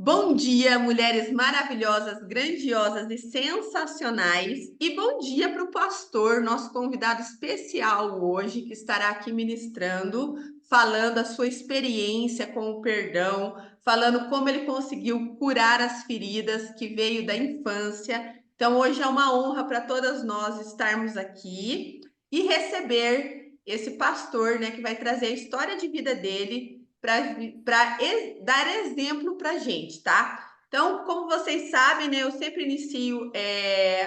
Bom dia, mulheres maravilhosas, grandiosas e sensacionais. E bom dia para o pastor, nosso convidado especial hoje, que estará aqui ministrando, falando a sua experiência com o perdão, falando como ele conseguiu curar as feridas que veio da infância. Então, hoje é uma honra para todas nós estarmos aqui e receber esse pastor, né, que vai trazer a história de vida dele para dar exemplo para a gente, tá? Então, como vocês sabem, né, eu sempre inicio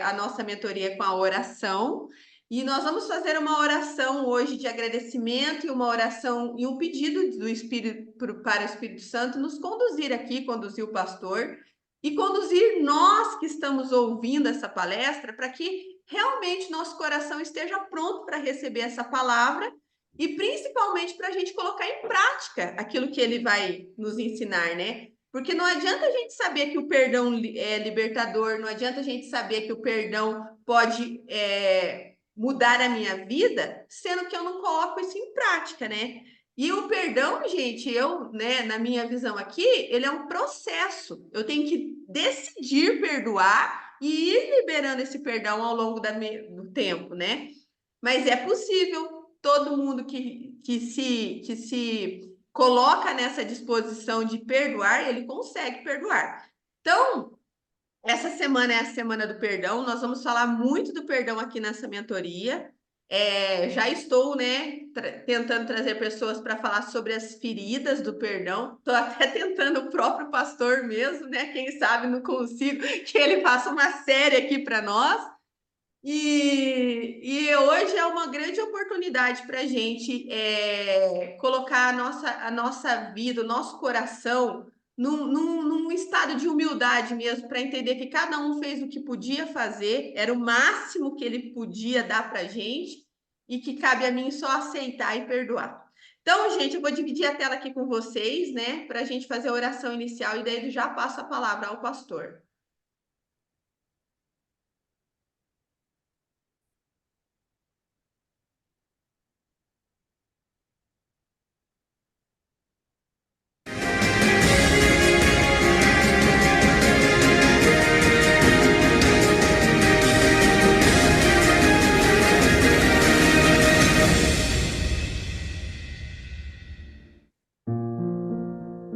a nossa mentoria com a oração. E nós vamos fazer uma oração hoje de agradecimento e uma oração e um pedido do Espírito para o Espírito Santo nos conduzir aqui, conduzir o pastor e conduzir nós que estamos ouvindo essa palestra para que realmente nosso coração esteja pronto para receber essa palavra e principalmente para a gente colocar em prática aquilo que ele vai nos ensinar, né? Porque não adianta a gente saber que o perdão é libertador, não adianta a gente saber que o perdão pode mudar a minha vida, sendo que eu não coloco isso em prática, né? E o perdão, gente, né, na minha visão aqui, ele é um processo. Eu tenho que decidir perdoar e ir liberando esse perdão ao longo do tempo, né? Mas é possível, todo mundo que se coloca nessa disposição de perdoar, ele consegue perdoar. Então, essa semana é a semana do perdão, nós vamos falar muito do perdão aqui nessa mentoria. Já estou, né, tentando trazer pessoas para falar sobre as feridas do perdão. Estou até tentando o próprio pastor mesmo, né? Quem sabe não consigo que ele faça uma série aqui para nós. E hoje é uma grande oportunidade para a gente colocar a nossa vida, o nosso coração num estado de humildade mesmo, para entender que cada um fez o que podia fazer, era o máximo que ele podia dar para a gente, e que cabe a mim só aceitar e perdoar. Então, gente, eu vou dividir a tela aqui com vocês, né, para a gente fazer a oração inicial, e daí eu já passo a palavra ao pastor.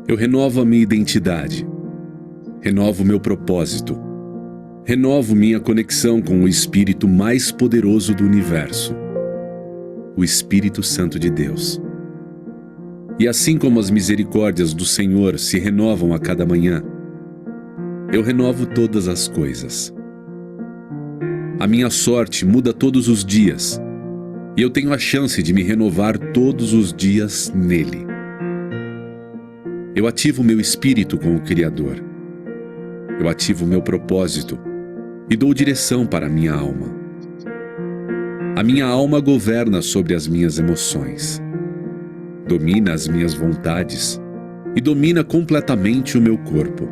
Eu renovo a minha identidade, renovo meu propósito, renovo minha conexão com o Espírito mais poderoso do universo, o Espírito Santo de Deus. E assim como as misericórdias do Senhor se renovam a cada manhã, eu renovo todas as coisas. A minha sorte muda todos os dias, e eu tenho a chance de me renovar todos os dias nele. Eu ativo meu espírito com o Criador. Eu ativo meu propósito e dou direção para a minha alma. A minha alma governa sobre as minhas emoções, domina as minhas vontades e domina completamente o meu corpo.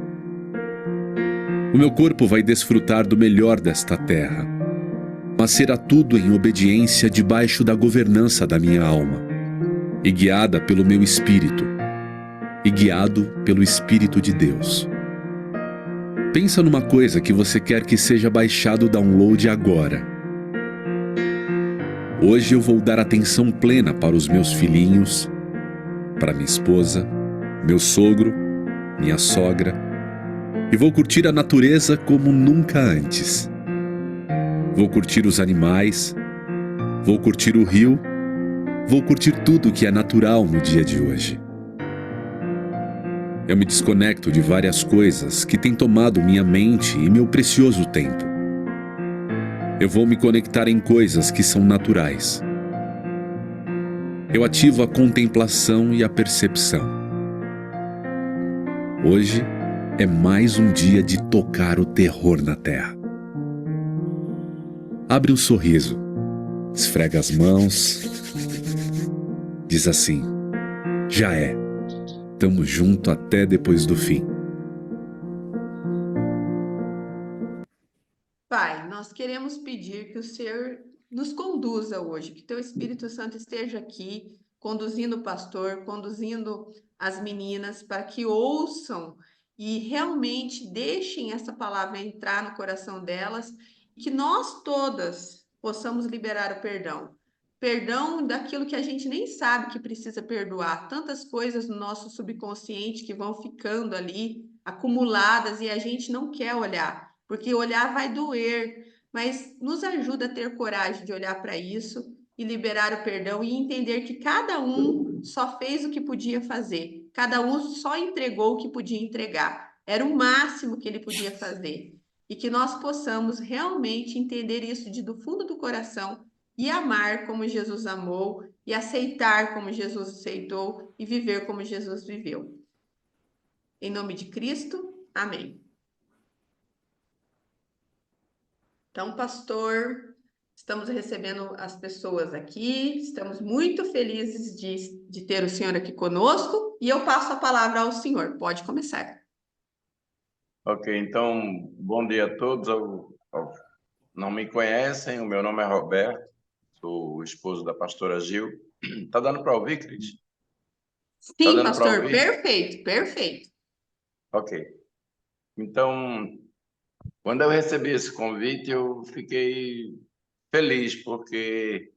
O meu corpo vai desfrutar do melhor desta terra, mas será tudo em obediência debaixo da governança da minha alma, e guiada pelo meu espírito, e guiado pelo Espírito de Deus. Pensa numa coisa que você quer que seja baixado o download agora. Hoje eu vou dar atenção plena para os meus filhinhos, para minha esposa, meu sogro, minha sogra, e vou curtir a natureza como nunca antes. Vou curtir os animais, vou curtir o rio, vou curtir tudo que é natural no dia de hoje. Eu me desconecto de várias coisas que têm tomado minha mente e meu precioso tempo. Eu vou me conectar em coisas que são naturais. Eu ativo a contemplação e a percepção. Hoje é mais um dia de tocar o terror na terra. Abre um sorriso, esfrega as mãos, diz assim: já é. Tamo junto até depois do fim. Pai, nós queremos pedir que o Senhor nos conduza hoje, que teu Espírito Santo esteja aqui, conduzindo o pastor, conduzindo as meninas, para que ouçam e realmente deixem essa palavra entrar no coração delas, que nós todas possamos liberar o perdão. Perdão daquilo que a gente nem sabe que precisa perdoar. Tantas coisas no nosso subconsciente que vão ficando ali acumuladas e a gente não quer olhar, porque olhar vai doer, mas nos ajuda a ter coragem de olhar para isso e liberar o perdão e entender que cada um só fez o que podia fazer, cada um só entregou o que podia entregar, era o máximo que ele podia fazer. E que nós possamos realmente entender isso do fundo do coração e amar como Jesus amou e aceitar como Jesus aceitou e viver como Jesus viveu. Em nome de Cristo, amém. Então, pastor, estamos recebendo as pessoas aqui, estamos muito felizes de ter o senhor aqui conosco e eu passo a palavra ao senhor. Pode começar. Ok, então, bom dia a todos. Não me conhecem, o meu nome é Roberto, sou o esposo da pastora Gil. Tá dando para ouvir, Cris? Sim, tá dando pastor, para ouvir? perfeito, perfeito. Ok. Então, quando eu recebi esse convite, eu fiquei feliz, porque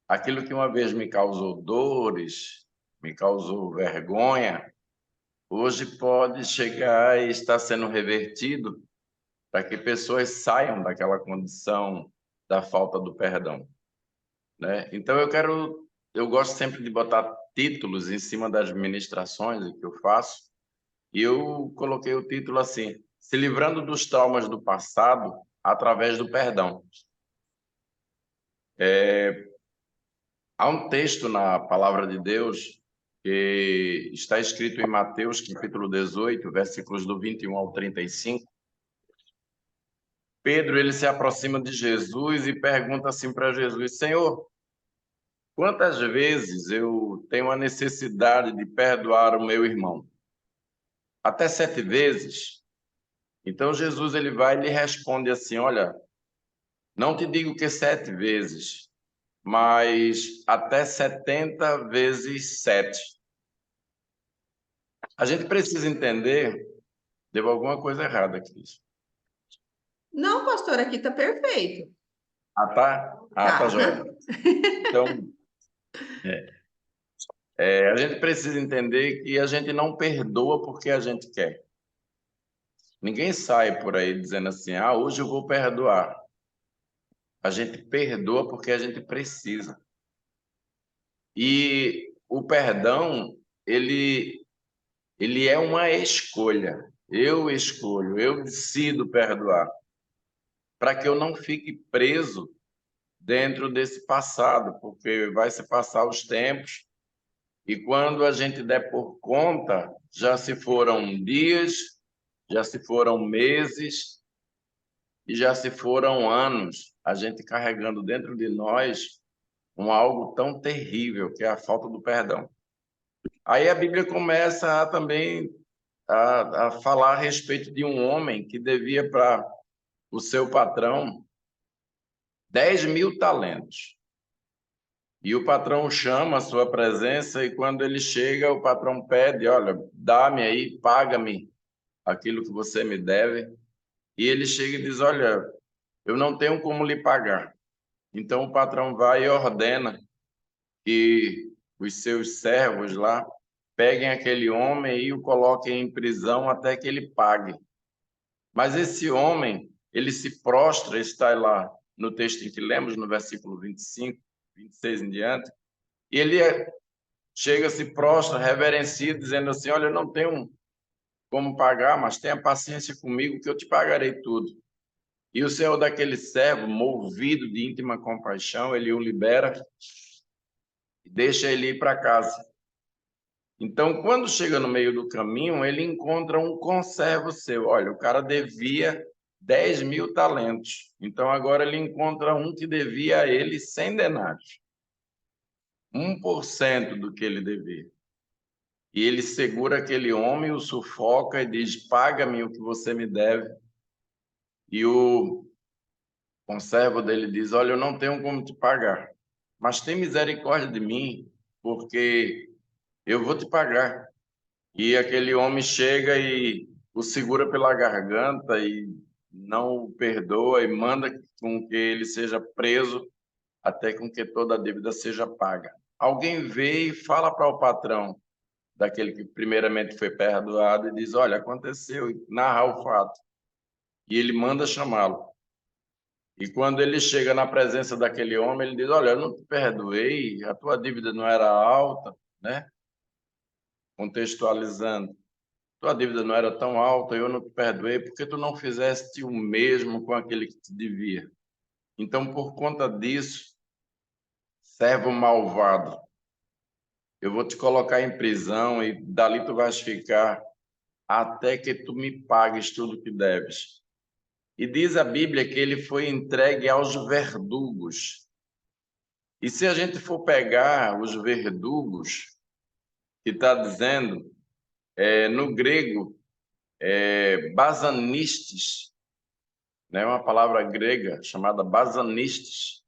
aquilo que uma vez me causou dores, me causou vergonha, hoje pode chegar e estar sendo revertido para que pessoas saiam daquela condição da falta do perdão, né? Então eu gosto sempre de botar títulos em cima das ministrações que eu faço, e eu coloquei o título assim: Se livrando dos traumas do passado através do perdão. Há um texto na palavra de Deus que está escrito em Mateus, capítulo 18, versículos do 21 ao 35. Pedro, ele se aproxima de Jesus e pergunta assim para Jesus: Senhor, quantas vezes eu tenho a necessidade de perdoar o meu irmão? Até 7 vezes? Então Jesus ele vai e lhe responde assim: olha, não te digo que 7 vezes, mas até 70 vezes 7. A gente precisa entender, deu alguma coisa errada aqui. Não, pastor, aqui está perfeito. Tá? Tá joia. Então, a gente precisa entender que a gente não perdoa porque a gente quer. Ninguém sai por aí dizendo assim: hoje eu vou perdoar. A gente perdoa porque a gente precisa. E o perdão, ele é uma escolha. Eu escolho, eu decido perdoar, para que eu não fique preso dentro desse passado, porque vai se passar os tempos e quando a gente der por conta, já se foram dias, já se foram meses e já se foram anos, a gente carregando dentro de nós algo tão terrível que é a falta do perdão. Aí a Bíblia começa também a falar a respeito de um homem que devia para o seu patrão 10.000 talentos. E o patrão chama a sua presença e quando ele chega, o patrão pede: olha, dá-me aí, paga-me aquilo que você me deve. E ele chega e diz: olha, eu não tenho como lhe pagar. Então o patrão vai e ordena que os seus servos lá peguem aquele homem e o coloquem em prisão até que ele pague. Mas esse homem, ele se prostra, está lá no texto em que lemos, no versículo 25, 26 em diante, e ele chega, se prostra, reverencia, dizendo assim: olha, eu não tenho como pagar, mas tenha paciência comigo que eu te pagarei tudo. E o senhor daquele servo, movido de íntima compaixão, ele o libera e deixa ele ir para casa. Então, quando chega no meio do caminho, ele encontra um conservo seu. Olha, o cara devia 10.000 talentos. Então, agora ele encontra um que devia a ele 100 denários. 1% do que ele devia. E ele segura aquele homem, o sufoca e diz: paga-me o que você me deve. E o conservo dele diz: olha, eu não tenho como te pagar, mas tem misericórdia de mim, porque eu vou te pagar. E aquele homem chega e o segura pela garganta e não o perdoa e manda com que ele seja preso até com que toda a dívida seja paga. Alguém vê e fala para o patrão daquele que primeiramente foi perdoado e diz: olha, aconteceu, e narra o fato. E ele manda chamá-lo. E quando ele chega na presença daquele homem, ele diz: olha, eu não te perdoei, a tua dívida não era alta, né? Contextualizando. Tua dívida não era tão alta, eu não te perdoei, porque tu não fizeste o mesmo com aquele que te devia. Então, por conta disso, servo malvado, eu vou te colocar em prisão e dali tu vais ficar até que tu me pagues tudo que deves. E diz a Bíblia que ele foi entregue aos verdugos. E se a gente for pegar os verdugos, que está dizendo, no grego, basanistes, né, uma palavra grega chamada basanistes.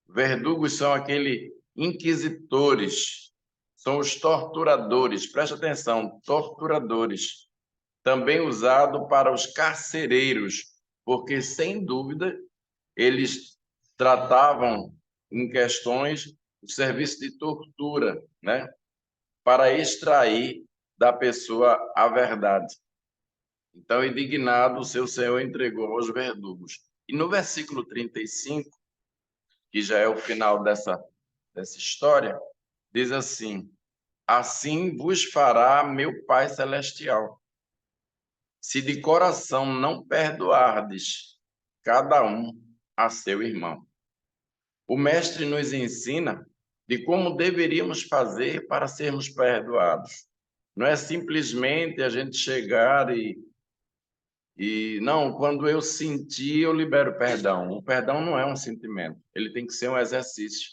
Verdugos são aqueles inquisitores, são os torturadores, preste atenção, torturadores. Também usado para os carcereiros, porque, sem dúvida, eles tratavam em questões o serviço de tortura, né, para extrair da pessoa a verdade. Então, indignado, o seu senhor entregou aos verdugos. E no versículo 35, que já é o final dessa história, diz assim: assim vos fará meu Pai Celestial, se de coração não perdoardes cada um a seu irmão. O mestre nos ensina de como deveríamos fazer para sermos perdoados. Não é simplesmente a gente chegar não, quando eu sentir, eu libero perdão. O perdão não é um sentimento, ele tem que ser um exercício.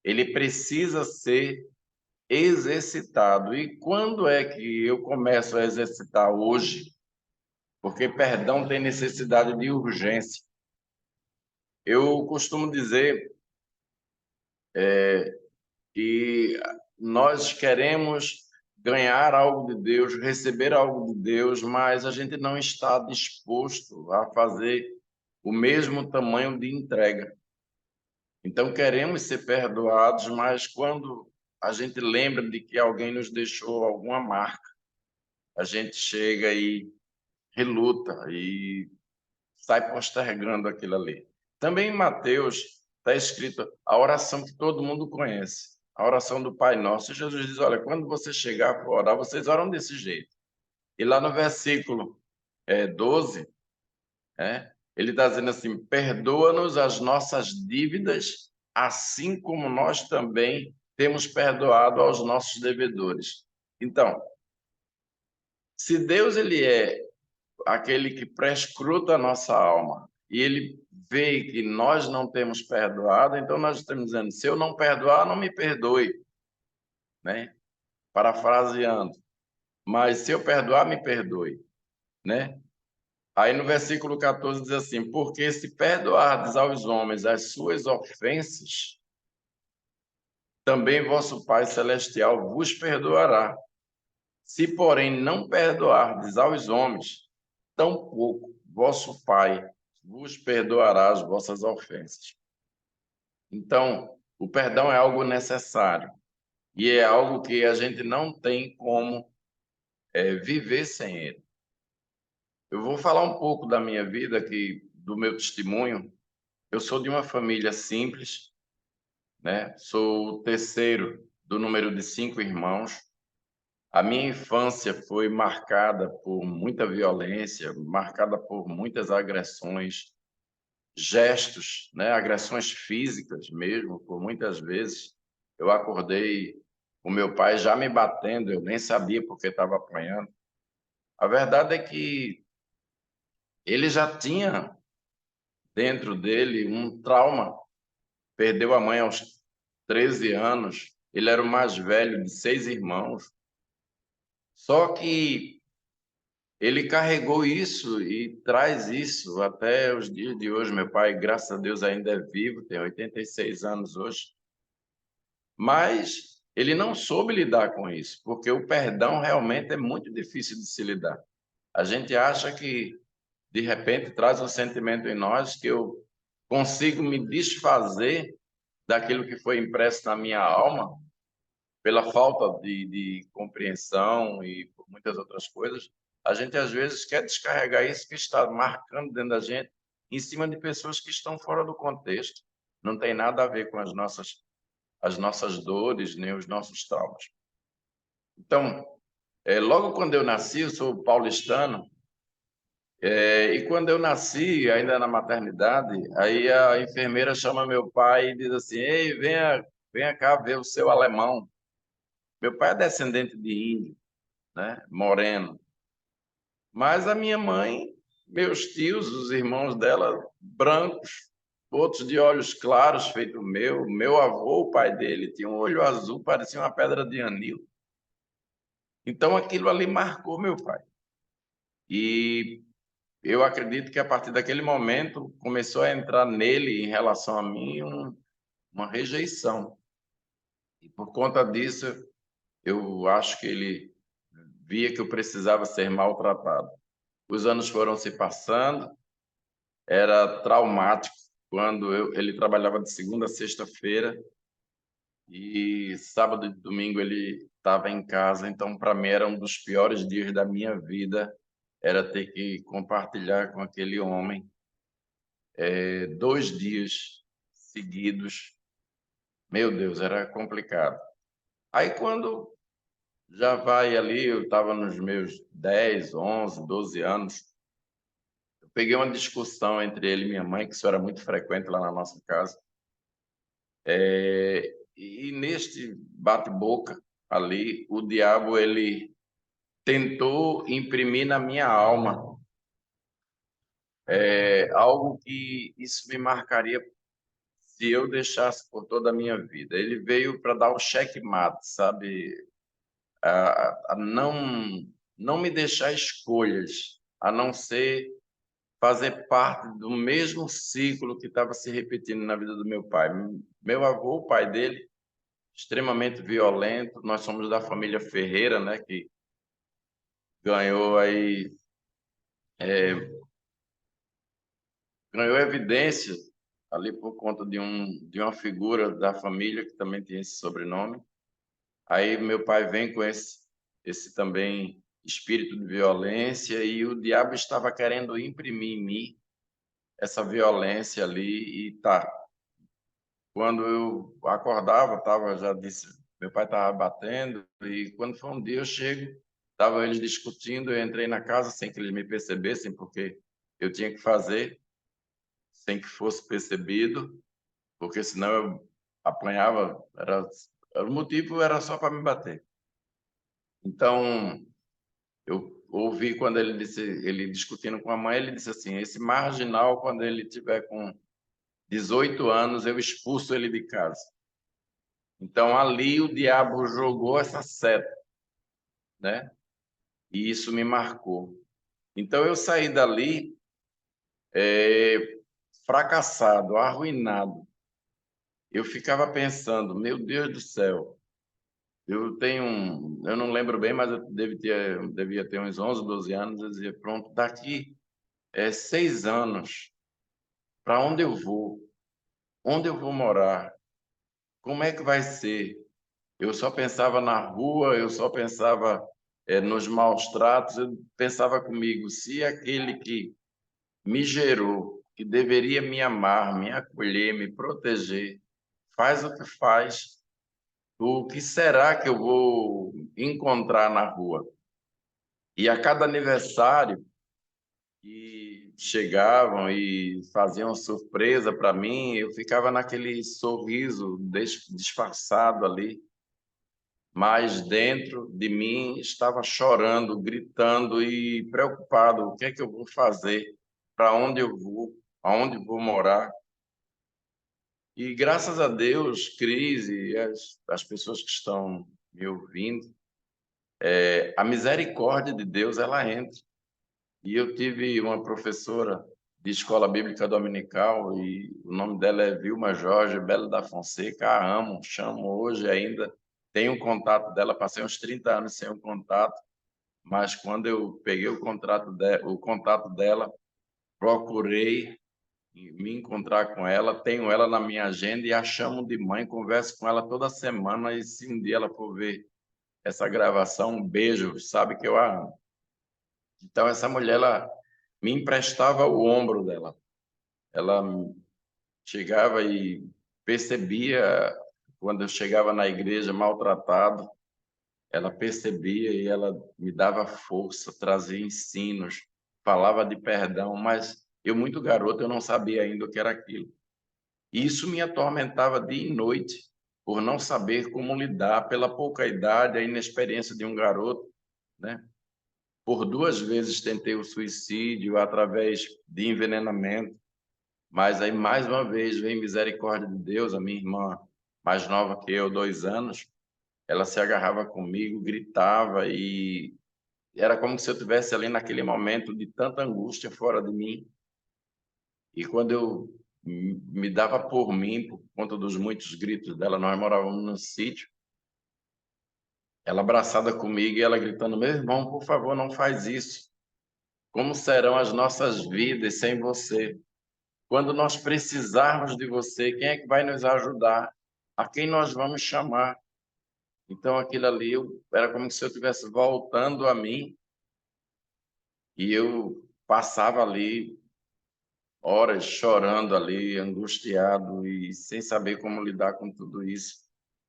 Ele precisa ser exercitado. E quando é que eu começo a exercitar? Hoje, porque perdão tem necessidade de urgência. Eu costumo dizer que nós queremos ganhar algo de Deus, receber algo de Deus, mas a gente não está disposto a fazer o mesmo tamanho de entrega. Então, queremos ser perdoados, mas quando a gente lembra de que alguém nos deixou alguma marca, a gente chega e reluta e sai postergando aquilo ali. Também em Mateus está escrito a oração que todo mundo conhece, a oração do Pai Nosso. E Jesus diz: olha, quando você chegar para orar, vocês oram desse jeito. E lá no versículo 12, ele está dizendo assim: perdoa-nos as nossas dívidas, assim como nós também temos perdoado aos nossos devedores. Então, se Deus ele é aquele que prescruta a nossa alma e ele vê que nós não temos perdoado, então nós estamos dizendo: se eu não perdoar, não me perdoe, né? Parafraseando. Mas se eu perdoar, me perdoe, né? Aí no versículo 14 diz assim: porque se perdoardes aos homens as suas ofensas, também vosso Pai Celestial vos perdoará. Se, porém, não perdoardes aos homens, tampouco vosso Pai vos perdoará as vossas ofensas. Então, o perdão é algo necessário e é algo que a gente não tem como viver sem ele. Eu vou falar um pouco da minha vida, aqui, do meu testemunho. Eu sou de uma família simples, né? Sou o terceiro do número de 5 irmãos. A minha infância foi marcada por muita violência, marcada por muitas agressões, gestos, né? Agressões físicas mesmo, por muitas vezes. Eu acordei com meu pai já me batendo, eu nem sabia porque estava apanhando. A verdade é que ele já tinha dentro dele um trauma. Perdeu a mãe aos 13 anos, ele era o mais velho de 6 irmãos. Só que ele carregou isso e traz isso até os dias de hoje. Meu pai, graças a Deus, ainda é vivo, tem 86 anos hoje. Mas ele não soube lidar com isso, porque o perdão realmente é muito difícil de se lidar. A gente acha que, de repente, traz um sentimento em nós que eu consigo me desfazer daquilo que foi impresso na minha alma, pela falta de compreensão e por muitas outras coisas. A gente, às vezes, quer descarregar isso que está marcando dentro da gente em cima de pessoas que estão fora do contexto. Não tem nada a ver com as nossas dores, nem os nossos traumas. Então, logo quando eu nasci, eu sou paulistano, e quando eu nasci, ainda na maternidade, aí a enfermeira chama meu pai e diz assim: ei, venha cá ver o seu alemão. Meu pai é descendente de índio, né? Moreno. Mas a minha mãe, meus tios, os irmãos dela, brancos, outros de olhos claros, feito o meu avô, o pai dele, tinha um olho azul, parecia uma pedra de anil. Então aquilo ali marcou meu pai. E eu acredito que a partir daquele momento começou a entrar nele, em relação a mim, uma rejeição. E por conta disso, eu acho que ele via que eu precisava ser maltratado. Os anos foram se passando, era traumático quando ele trabalhava de segunda a sexta-feira e sábado e domingo ele estava em casa, então para mim era um dos piores dias da minha vida, era ter que compartilhar com aquele homem 2 dias seguidos. Meu Deus, era complicado. Aí quando já vai ali, eu estava nos meus 10, 11, 12 anos, eu peguei uma discussão entre ele e minha mãe, que isso era muito frequente lá na nossa casa. E neste bate-boca ali, o diabo ele tentou imprimir na minha alma algo que isso me marcaria se eu deixasse por toda a minha vida. Ele veio para dar o checkmate, sabe? A não me deixar escolhas, a não ser fazer parte do mesmo ciclo que estava se repetindo na vida do meu pai. Meu avô, o pai dele, extremamente violento. Nós somos da família Ferreira, né, que ganhou aí ganhou evidência ali por conta de uma figura da família que também tinha esse sobrenome. Aí meu pai vem com esse também espírito de violência e o diabo estava querendo imprimir em mim essa violência ali e tá. Quando eu acordava, já disse, meu pai estava batendo e quando foi um dia eu chego, estavam eles discutindo, eu entrei na casa sem que eles me percebessem, porque eu tinha que fazer sem que fosse percebido, porque senão eu apanhava, o motivo era só para me bater. Então, eu ouvi quando ele disse, ele discutindo com a mãe, ele disse assim: esse marginal, quando ele tiver com 18 anos, eu expulso ele de casa. Então, ali o diabo jogou essa seta, né? E isso me marcou. Então, eu saí dali fracassado, arruinado. Eu ficava pensando, meu Deus do céu, eu não lembro bem, mas eu devia ter uns 11, 12 anos. Eu dizia, pronto, daqui 6 anos, para onde eu vou? Onde eu vou morar? Como é que vai ser? Eu só pensava na rua, eu só pensava nos maus tratos, eu pensava comigo, se aquele que me gerou, que deveria me amar, me acolher, me proteger, faz o que faz, o que será que eu vou encontrar na rua? E a cada aniversário que chegavam e faziam surpresa para mim, eu ficava naquele sorriso disfarçado ali, mas dentro de mim estava chorando, gritando e preocupado: o que é que eu vou fazer? Para onde eu vou? Aonde vou morar? E graças a Deus, Cris e as pessoas que estão me ouvindo, a misericórdia de Deus ela entra. E eu tive uma professora de escola bíblica dominical e o nome dela é Vilma Jorge Belo da Fonseca. A amo, chamo hoje ainda, tenho um contato dela, passei uns 30 anos sem um contato. mas quando eu peguei o contato dela, procurei me encontrar com ela, tenho ela na minha agenda e a chamo de mãe, converso com ela toda semana e se um dia ela for ver essa gravação, um beijo, sabe que eu a amo. Então essa mulher, ela me emprestava o ombro dela. Ela chegava e percebia quando eu chegava na igreja maltratado, ela percebia e ela me dava força, trazia ensinos, falava de perdão, mas eu muito garoto, eu não sabia ainda o que era aquilo. E isso me atormentava dia e noite, por não saber como lidar, pela pouca idade, a inexperiência de um garoto, né? Por 2 vezes tentei o suicídio através de envenenamento, mas aí mais uma vez vem misericórdia de Deus, a minha irmã mais nova que eu, 2 anos, ela se agarrava comigo, gritava e era como se eu tivesse ali naquele momento de tanta angústia fora de mim. E quando eu me dava por mim, por conta dos muitos gritos dela, nós morávamos num sítio, ela abraçada comigo e ela gritando: meu irmão, por favor, não faz isso. Como serão as nossas vidas sem você? Quando nós precisarmos de você, quem é que vai nos ajudar? A quem nós vamos chamar? Então, aquilo ali era como se eu estivesse voltando a mim e eu passava ali horas chorando ali, angustiado e sem saber como lidar com tudo isso,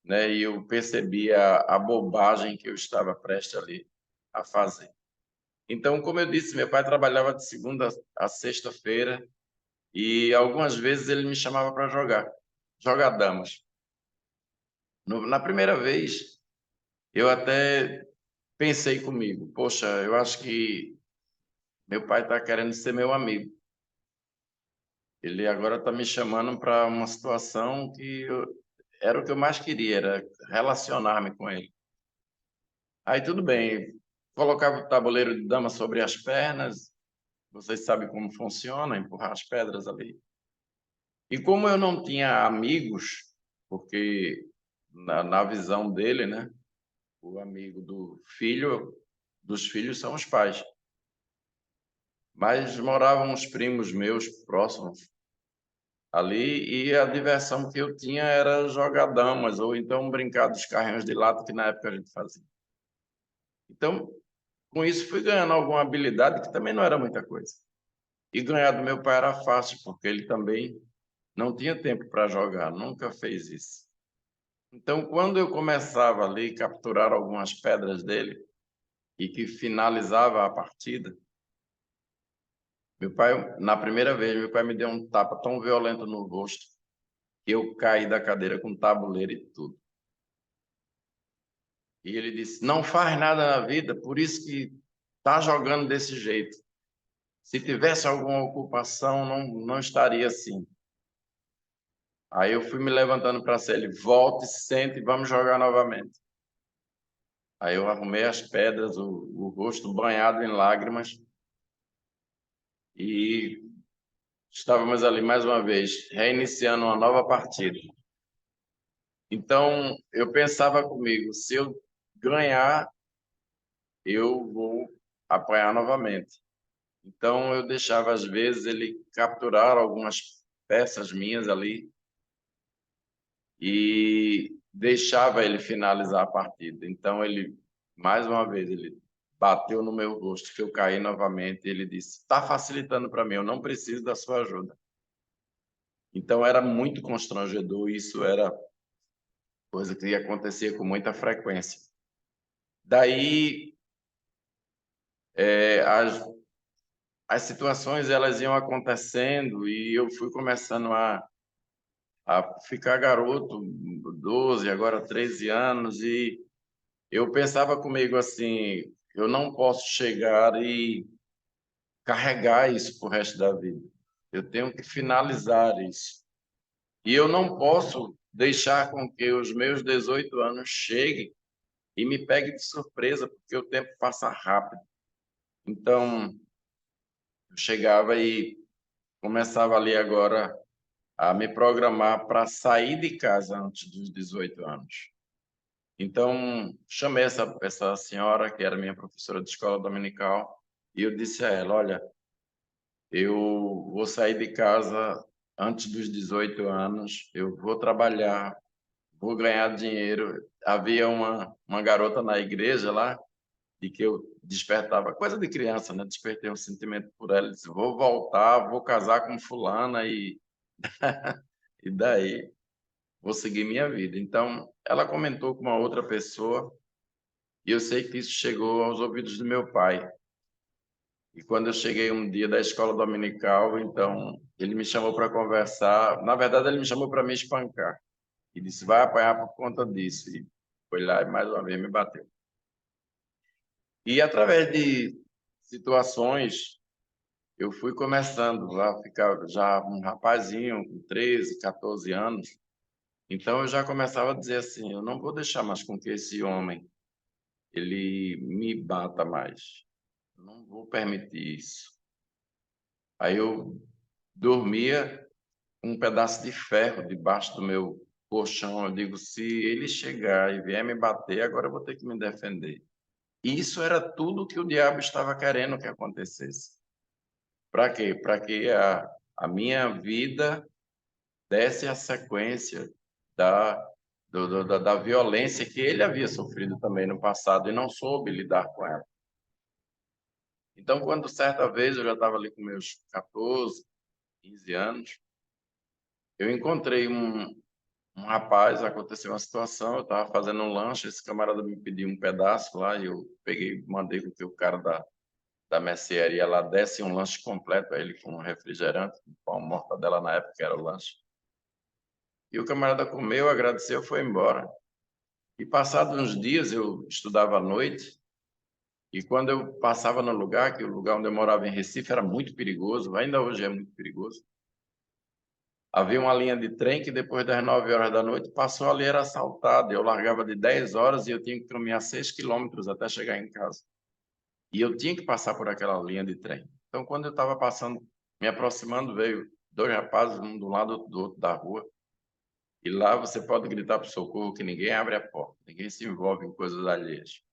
né? E eu percebi a bobagem que eu estava prestes ali a fazer. Então, como eu disse, meu pai trabalhava de segunda a sexta-feira e algumas vezes ele me chamava para jogar damas. Na primeira vez, eu até pensei comigo, poxa, eu acho que meu pai está querendo ser meu amigo. Ele agora está me chamando para uma situação que era o que eu mais queria, era relacionar-me com ele. Aí tudo bem, colocava o tabuleiro de dama sobre as pernas, vocês sabem como funciona, empurrar as pedras ali. E como eu não tinha amigos, porque na visão dele, né, o amigo dos filhos são os pais. Mas moravam uns primos meus próximos ali e a diversão que eu tinha era jogar damas ou então brincar dos carrinhos de lata que na época a gente fazia. Então, com isso fui ganhando alguma habilidade que também não era muita coisa. E ganhar do meu pai era fácil, porque ele também não tinha tempo para jogar, nunca fez isso. Então, quando eu começava ali a capturar algumas pedras dele e que finalizava a partida, meu pai, na primeira vez, meu pai me deu um tapa tão violento no rosto que eu caí da cadeira com tabuleiro e tudo. E ele disse: não faz nada na vida, por isso que está jogando desse jeito. Se tivesse alguma ocupação, não estaria assim. Aí eu fui me levantando para ser ele: volte, sente e vamos jogar novamente. Aí eu arrumei as pedras, o rosto banhado em lágrimas e estávamos ali mais uma vez, reiniciando uma nova partida. Então, eu pensava comigo, se eu ganhar, eu vou apanhar novamente. Então, eu deixava, às vezes, ele capturar algumas peças minhas ali e deixava ele finalizar a partida. Então, ele, mais uma vez, ele bateu no meu rosto, que eu caí novamente, e ele disse: está facilitando para mim, eu não preciso da sua ajuda. Então, era muito constrangedor, isso era coisa que acontecia com muita frequência. Daí, as situações elas iam acontecendo e eu fui começando a ficar garoto, 12, agora 13 anos, e eu pensava comigo assim, eu não posso chegar e carregar isso para o resto da vida. Eu tenho que finalizar isso. E eu não posso deixar com que os meus 18 anos cheguem e me pegue de surpresa, porque o tempo passa rápido. Então, eu chegava e começava ali agora a me programar para sair de casa antes dos 18 anos. Então, chamei essa senhora, que era minha professora de escola dominical, e eu disse a ela, olha, eu vou sair de casa antes dos 18 anos, eu vou trabalhar, vou ganhar dinheiro. Havia uma garota na igreja lá, de que eu despertava, coisa de criança, né? Despertei um sentimento por ela, disse, vou voltar, vou casar com fulana e daí vou seguir minha vida. Então, ela comentou com uma outra pessoa e eu sei que isso chegou aos ouvidos do meu pai. E quando eu cheguei um dia da escola dominical, então ele me chamou para conversar. Na verdade, ele me chamou para me espancar e disse, vai apanhar por conta disso. E foi lá e mais uma vez me bateu. E através de situações, eu fui começando a ficar já um rapazinho com 13, 14 anos. Então eu já começava a dizer assim, eu não vou deixar mais com que esse homem ele me bata mais. Eu não vou permitir isso. Aí eu dormia com um pedaço de ferro debaixo do meu colchão. Eu digo, se ele chegar e vier me bater, agora eu vou ter que me defender. E isso era tudo que o diabo estava querendo que acontecesse. Para quê? Para que a minha vida desse a sequência da, da violência que ele havia sofrido também no passado e não soube lidar com ela. Então, quando certa vez eu já estava ali com meus 14, 15 anos, eu encontrei um rapaz, aconteceu uma situação, eu estava fazendo um lanche, esse camarada me pediu um pedaço lá e eu peguei, mandei com que o cara da mercearia lá desse um lanche completo a ele com um refrigerante, um pão, mortadela na época, que era o lanche. E o camarada comeu, agradeceu, foi embora. E passados uns dias, eu estudava à noite, e quando eu passava no lugar, que o lugar onde eu morava em Recife era muito perigoso, ainda hoje é muito perigoso, havia uma linha de trem que depois das 9 horas da noite passou ali, era assaltada. Eu largava de 10 horas e eu tinha que caminhar 6 quilômetros até chegar em casa. E eu tinha que passar por aquela linha de trem. Então, quando eu estava passando, me aproximando, veio dois rapazes, um do lado do outro da rua. E lá você pode gritar para o socorro que ninguém abre a porta, ninguém se envolve em coisas alheias.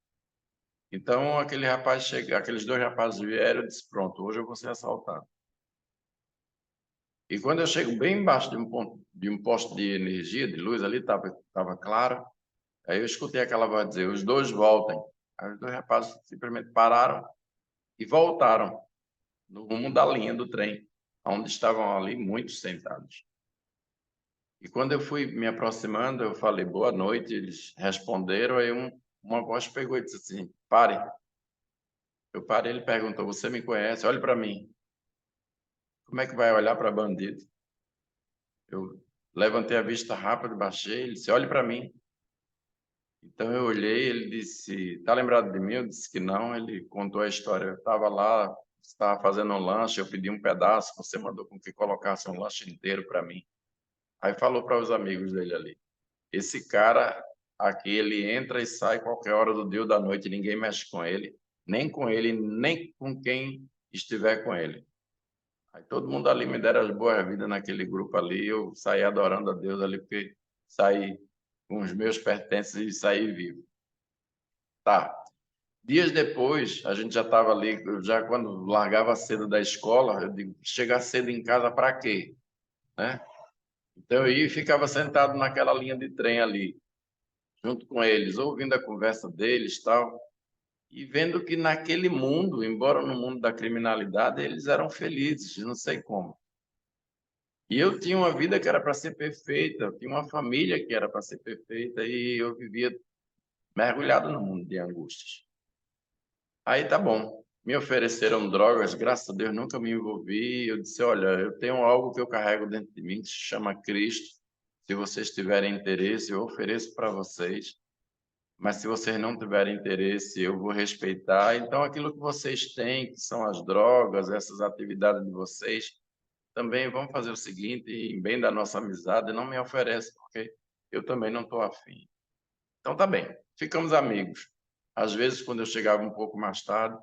Então, aqueles dois rapazes vieram e disse, pronto, hoje eu vou ser assaltado. E quando eu chego bem embaixo de um posto de energia, de luz, ali estava claro, aí eu escutei aquela voz dizer, os dois voltem. Aí os dois rapazes simplesmente pararam e voltaram no rumo da linha do trem, onde estavam ali muitos sentados. E quando eu fui me aproximando, eu falei, boa noite, eles responderam, aí uma voz pegou e disse assim, pare. Eu parei, ele perguntou, você me conhece? Olhe para mim. Como é que vai olhar para bandido? Eu levantei a vista rápido, baixei, ele disse, olhe para mim. Então eu olhei, ele disse, está lembrado de mim? Eu disse que não, ele contou a história. Eu estava lá, estava fazendo um lanche, eu pedi um pedaço, você mandou com que colocasse um lanche inteiro para mim. Aí falou para os amigos dele ali, esse cara aqui, ele entra e sai qualquer hora do dia ou da noite, ninguém mexe com ele, nem com quem estiver com ele. Aí todo mundo ali me deram as boas-vindas naquele grupo ali, eu saí adorando a Deus ali, porque saí com os meus pertences e saí vivo. Tá. Dias depois, a gente já estava ali, já quando largava cedo da escola, eu digo, chegar cedo em casa para quê? Né? Então eu ia e ficava sentado naquela linha de trem ali, junto com eles, ouvindo a conversa deles tal, e vendo que naquele mundo, embora no mundo da criminalidade, eles eram felizes, não sei como. E eu tinha uma vida que era para ser perfeita, eu tinha uma família que era para ser perfeita, e eu vivia mergulhado no mundo de angústias. Aí tá bom, me ofereceram drogas, graças a Deus nunca me envolvi. Eu disse, olha, eu tenho algo que eu carrego dentro de mim que se chama Cristo. Se vocês tiverem interesse, eu ofereço para vocês. Mas se vocês não tiverem interesse, eu vou respeitar. Então, aquilo que vocês têm, que são as drogas, essas atividades de vocês, também vamos fazer o seguinte, em bem da nossa amizade, não me oferece, porque eu também não estou afim. Então, tá bem, ficamos amigos. Às vezes, quando eu chegava um pouco mais tarde,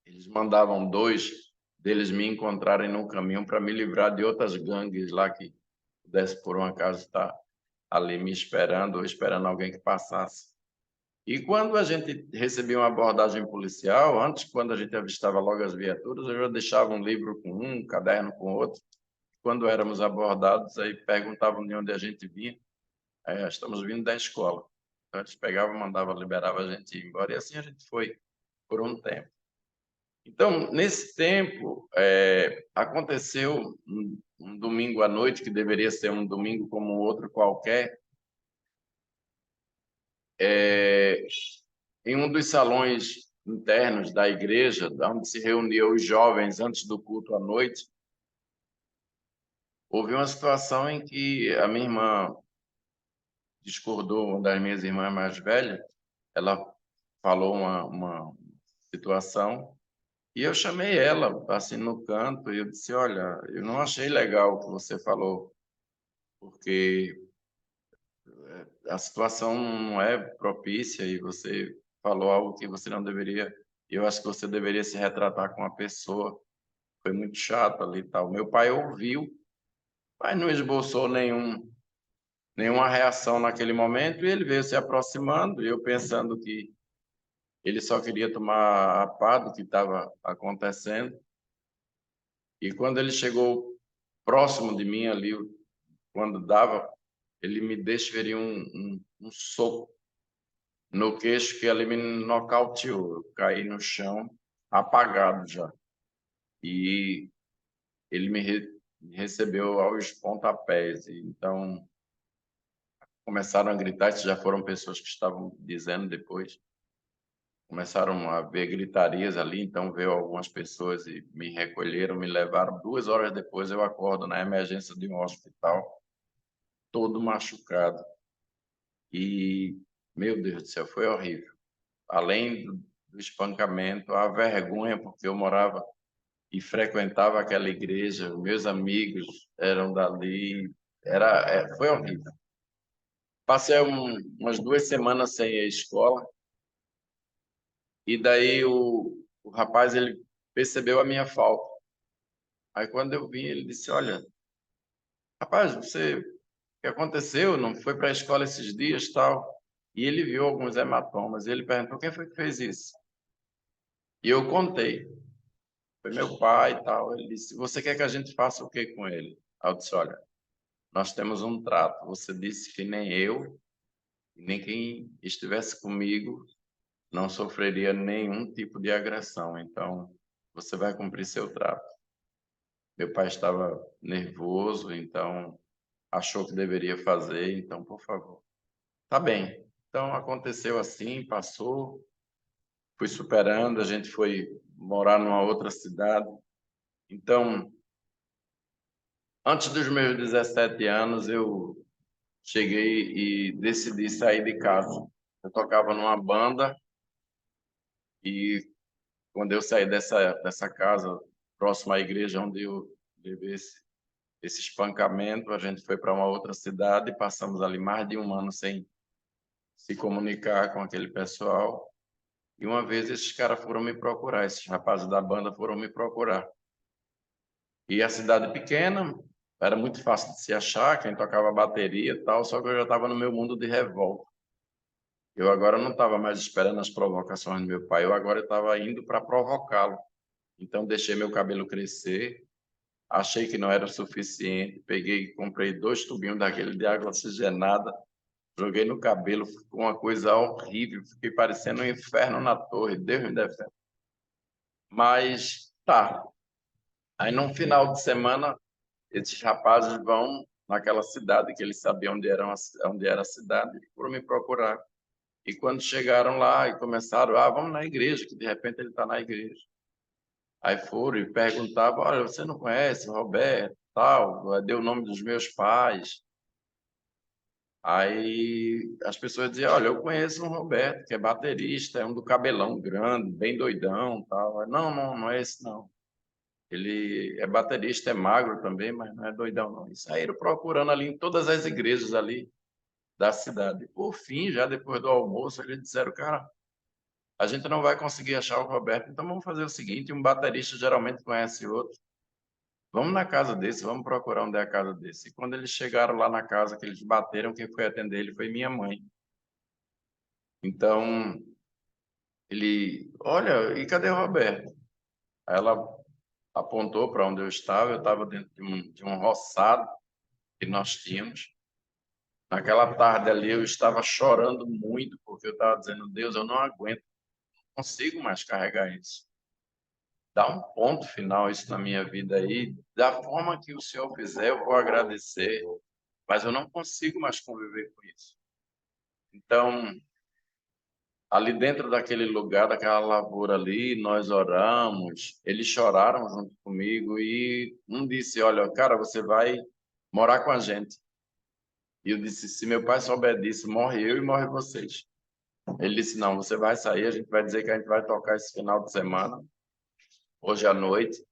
eles mandavam dois deles me encontrarem no caminho para me livrar de outras gangues lá que pudesse, por um acaso, estar ali me esperando, ou esperando alguém que passasse. E quando a gente recebia uma abordagem policial, antes, quando a gente avistava logo as viaturas, eu já deixava um livro com um caderno com outro. Quando éramos abordados, aí perguntavam de onde a gente vinha. Aí, estamos vindo da escola. Então, eles pegavam, mandavam, liberava a gente ir embora. E assim a gente foi por um tempo. Então, nesse tempo, aconteceu um domingo à noite, que deveria ser um domingo como outro qualquer, em um dos salões internos da igreja, onde se reuniam os jovens antes do culto à noite, houve uma situação em que a minha irmã discordou, uma das minhas irmãs mais velhas, ela falou uma situação e eu chamei ela assim no canto e eu disse: olha, eu não achei legal o que você falou, porque a situação não é propícia e você falou algo que você não deveria. Eu acho que você deveria se retratar com a pessoa. Foi muito chato ali e tal. Meu pai ouviu, mas não esboçou nenhuma reação naquele momento e ele veio se aproximando e eu pensando que ele só queria tomar a pá do que estava acontecendo. E quando ele chegou próximo de mim ali, quando dava, ele me desferiu um soco no queixo que ali me nocauteou. Eu caí no chão, apagado já. E ele me recebeu aos pontapés. Então, começaram a gritar, isso já foram pessoas que estavam dizendo depois. Começaram a ver gritarias ali, então veio algumas pessoas e me recolheram, me levaram. 2 horas depois eu acordo na emergência de um hospital, todo machucado. E, meu Deus do céu, foi horrível. Além do espancamento, a vergonha, porque eu morava e frequentava aquela igreja, meus amigos eram dali, foi horrível. Passei umas 2 semanas sem ir à escola, e daí o rapaz, ele percebeu a minha falta. Aí quando eu vim, ele disse: olha, rapaz, o que aconteceu? Não foi para a escola esses dias, tal? E ele viu alguns hematomas, e ele perguntou: quem foi que fez isso? E eu contei. Foi meu pai e tal. Ele disse: você quer que a gente faça o que com ele? Aí eu disse: olha, nós temos um trato. Você disse que nem eu, nem quem estivesse comigo não sofreria nenhum tipo de agressão. Então, você vai cumprir seu trato. Meu pai estava nervoso, então achou que deveria fazer. Então, por favor. Tá bem. Então, aconteceu assim, passou, fui superando. A gente foi morar numa outra cidade. Então, antes dos meus 17 anos, eu cheguei e decidi sair de casa. Eu tocava numa banda e quando eu saí dessa casa, próximo à igreja onde eu levei esse espancamento, a gente foi para uma outra cidade e passamos ali mais de um ano sem se comunicar com aquele pessoal. E uma vez esses caras foram me procurar, esses rapazes da banda foram me procurar. E a cidade pequena, era muito fácil de se achar, quem tocava bateria e tal, só que eu já estava no meu mundo de revolta. Eu agora não estava mais esperando as provocações do meu pai, eu agora estava indo para provocá-lo. Então, deixei meu cabelo crescer, achei que não era o suficiente, peguei e comprei 2 tubinhos daquele de água oxigenada, joguei no cabelo, ficou uma coisa horrível, fiquei parecendo um inferno na torre, Deus me defenda. Mas, tá. Aí, num final de semana, esses rapazes vão naquela cidade que eles sabiam onde era a cidade, foram me procurar. E quando chegaram lá e começaram: vamos na igreja, que de repente ele está na igreja. Aí foram e perguntavam: olha, você não conhece o Roberto, tal? Deu o nome dos meus pais. Aí as pessoas diziam: olha, eu conheço um Roberto, que é baterista, é um do cabelão grande, bem doidão, tal. Não é esse não. Ele é baterista, é magro também, mas não é doidão não. E saíram procurando ali em todas as igrejas ali da cidade. Por fim, já depois do almoço, eles disseram: cara, a gente não vai conseguir achar o Roberto, então vamos fazer o seguinte: um baterista geralmente conhece outro. vamos na casa desse, vamos procurar onde é a casa desse. E quando eles chegaram lá na casa, que eles bateram, quem foi atender ele foi minha mãe. Então, ele, olha, e cadê o Roberto? Aí ela apontou para onde eu estava dentro de um roçado que nós tínhamos. Naquela tarde ali eu estava chorando muito, porque eu estava dizendo, Deus, eu não aguento, não consigo mais carregar isso. Dá um ponto final isso na minha vida aí, da forma que o Senhor fizer, eu vou agradecer, mas eu não consigo mais conviver com isso. Então, ali dentro daquele lugar, daquela lavoura ali, nós oramos, eles choraram junto comigo e um disse, olha, cara, você vai morar com a gente. E eu disse, se meu pai souber disso, morre eu e morre vocês. Ele disse, não, você vai sair, a gente vai dizer que a gente vai tocar esse final de semana, hoje à noite,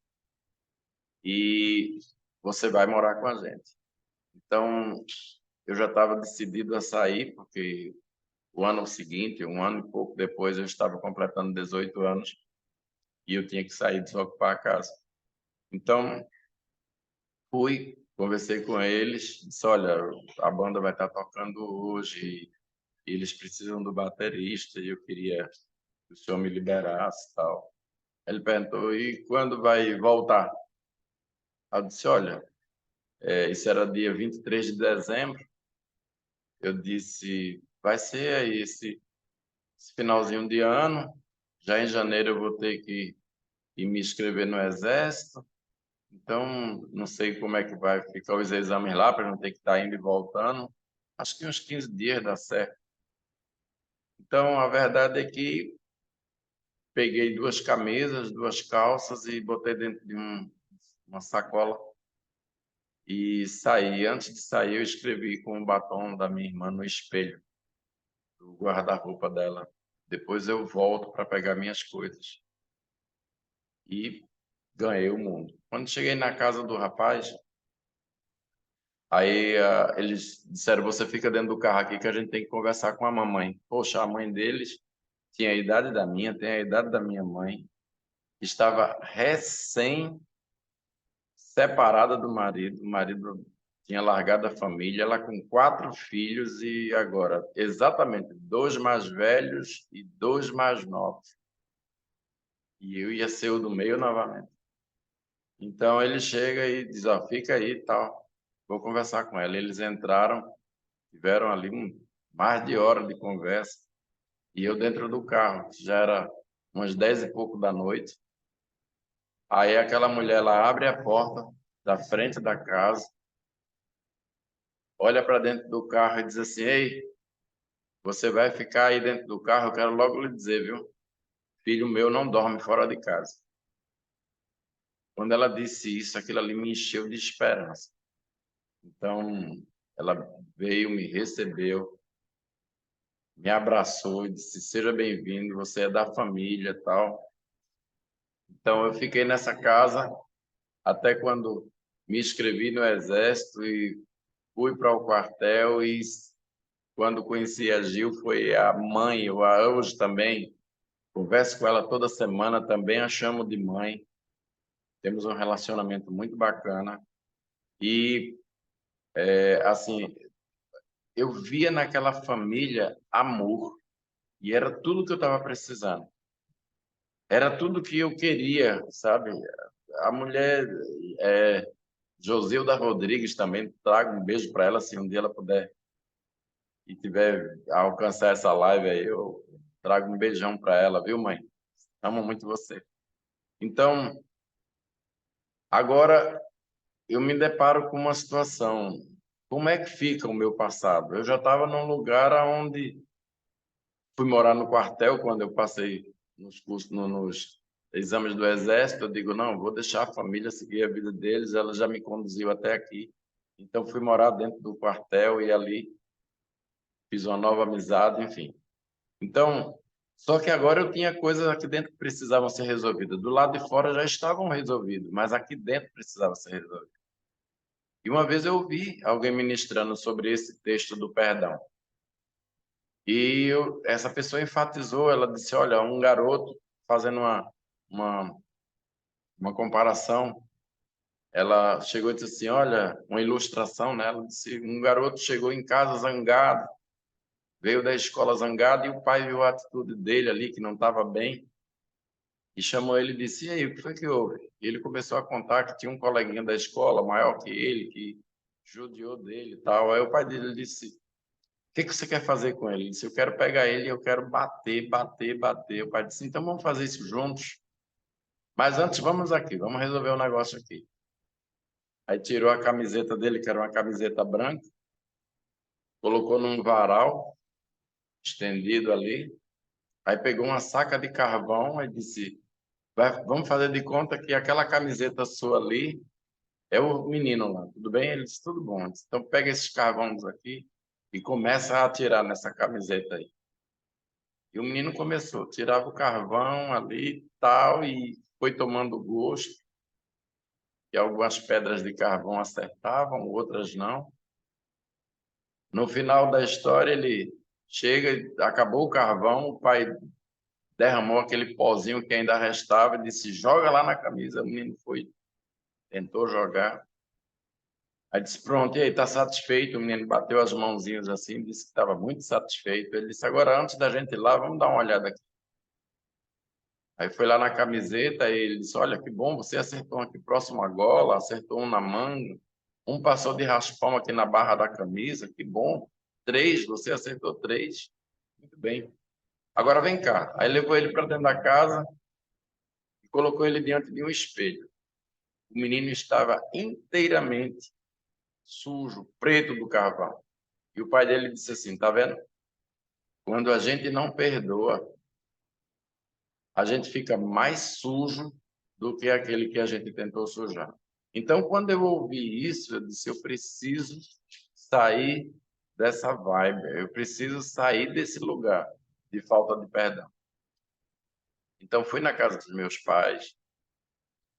e você vai morar com a gente. Então, eu já estava decidido a sair, porque o ano seguinte, um ano e pouco depois, eu estava completando 18 anos e eu tinha que sair e desocupar a casa. Então, fui, conversei com eles, disse, olha, a banda vai estar tocando hoje e eles precisam do baterista e eu queria que o senhor me liberasse e tal. Ele perguntou, e quando vai voltar? Eu disse, olha, isso era dia 23 de dezembro. Eu disse, vai ser aí esse finalzinho de ano. Já em janeiro eu vou ter que ir me inscrever no Exército. Então, não sei como é que vai ficar os exames lá, para não ter que estar indo e voltando. Acho que uns 15 dias dá certo. Então, a verdade é que peguei 2 camisas, 2 calças e botei dentro de uma sacola e saí. Antes de sair, eu escrevi com o batom da minha irmã no espelho do guarda-roupa dela. Depois eu volto para pegar minhas coisas. E ganhei o mundo. Quando cheguei na casa do rapaz, aí eles disseram, você fica dentro do carro aqui que a gente tem que conversar com a mamãe. Poxa, a mãe deles tinha a idade da minha, tem a idade da minha mãe. Estava recém-separada do marido. O marido tinha largado a família, ela com 4 filhos e agora, exatamente, 2 mais velhos e 2 mais novos. E eu ia ser o do meio novamente. Então ele chega e diz, ó, fica aí e tal, vou conversar com ela. Eles entraram, tiveram ali mais de hora de conversa, e eu dentro do carro, já era umas 10 e pouco da noite. Aí aquela mulher, ela abre a porta da frente da casa, olha para dentro do carro e diz assim, ei, você vai ficar aí dentro do carro, eu quero logo lhe dizer, viu? Filho meu não dorme fora de casa. Quando ela disse isso, aquilo ali me encheu de esperança. Então, ela veio, me recebeu, me abraçou e disse, seja bem-vindo, você é da família e tal. Então, eu fiquei nessa casa até quando me inscrevi no Exército e fui para o quartel e quando conheci a Gil, foi a mãe, eu hoje também, converso com ela toda semana, também a chamo de mãe, temos um relacionamento muito bacana e, assim, eu via naquela família amor e era tudo que eu estava precisando. Era tudo que eu queria, sabe? A mulher, Josilda Rodrigues também, trago um beijo para ela, se um dia ela puder e tiver a alcançar essa live aí, eu trago um beijão para ela, viu, mãe? Amo muito você. Então, agora eu me deparo com uma situação. Como é que fica o meu passado? Eu já estava num lugar onde fui morar no quartel quando eu passei nos cursos, nos exames do Exército. Eu digo, não, vou deixar a família seguir a vida deles, ela já me conduziu até aqui. Então, fui morar dentro do quartel e ali fiz uma nova amizade, enfim. Então, só que agora eu tinha coisas aqui dentro que precisavam ser resolvidas. Do lado de fora já estavam resolvidas, mas aqui dentro precisava ser resolvido. E uma vez eu ouvi alguém ministrando sobre esse texto do perdão. E essa pessoa enfatizou, ela disse, olha, um garoto fazendo uma comparação, ela chegou e disse assim, olha, uma ilustração, né? Ela disse, um garoto chegou em casa zangado, veio da escola zangado, e o pai viu a atitude dele ali, que não estava bem, e chamou ele e disse, e aí, o que foi que houve? E ele começou a contar que tinha um coleguinha da escola, maior que ele, que judiou dele e tal. Aí o pai dele disse, o que você quer fazer com ele? Ele disse, eu quero pegar ele e eu quero bater, bater, bater. O pai disse, então vamos fazer isso juntos. Mas antes, vamos aqui, vamos resolver um negócio aqui. Aí tirou a camiseta dele, que era uma camiseta branca, colocou num varal, estendido ali. Aí pegou uma saca de carvão e disse, vamos fazer de conta que aquela camiseta sua ali é o menino lá, tudo bem? Ele disse, tudo bom. Eu disse, então pega esses carvões aqui e começa a atirar nessa camiseta aí. E o menino começou, tirava o carvão ali e tal, e foi tomando gosto. E algumas pedras de carvão acertavam, outras não. No final da história, ele chega, acabou o carvão, o pai derramou aquele pozinho que ainda restava e disse, joga lá na camisa. O menino foi, tentou jogar. Aí disse, pronto, e aí, está satisfeito? O menino bateu as mãozinhas assim, disse que estava muito satisfeito. Ele disse, agora, antes da gente ir lá, vamos dar uma olhada aqui. Aí foi lá na camiseta e ele disse, olha, que bom, você acertou um aqui próximo à gola, acertou um na manga, um passou de raspão aqui na barra da camisa, que bom. 3, você acertou 3. Muito bem. Agora vem cá. Aí levou ele para dentro da casa e colocou ele diante de um espelho. O menino estava inteiramente sujo, preto do carvão. E o pai dele disse assim, tá vendo? Quando a gente não perdoa, a gente fica mais sujo do que aquele que a gente tentou sujar. Então, quando eu ouvi isso, eu disse, eu preciso sair dessa vibe, eu preciso sair desse lugar de falta de perdão. Então, fui na casa dos meus pais,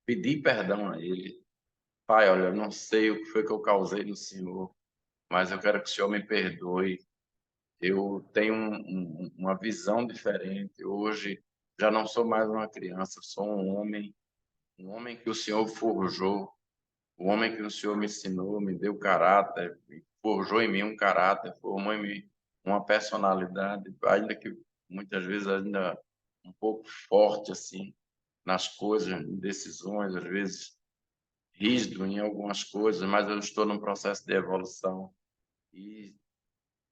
pedi perdão a ele. Pai, olha, eu não sei o que foi que eu causei no Senhor, mas eu quero que o Senhor me perdoe. Eu tenho uma visão diferente. Hoje já não sou mais uma criança, sou um homem que o Senhor forjou, um homem que o Senhor me ensinou, me deu caráter, forjou em mim um caráter, formou em mim uma personalidade, ainda que muitas vezes ainda um pouco forte assim nas coisas, em decisões, às vezes rígido em algumas coisas, mas eu estou num processo de evolução e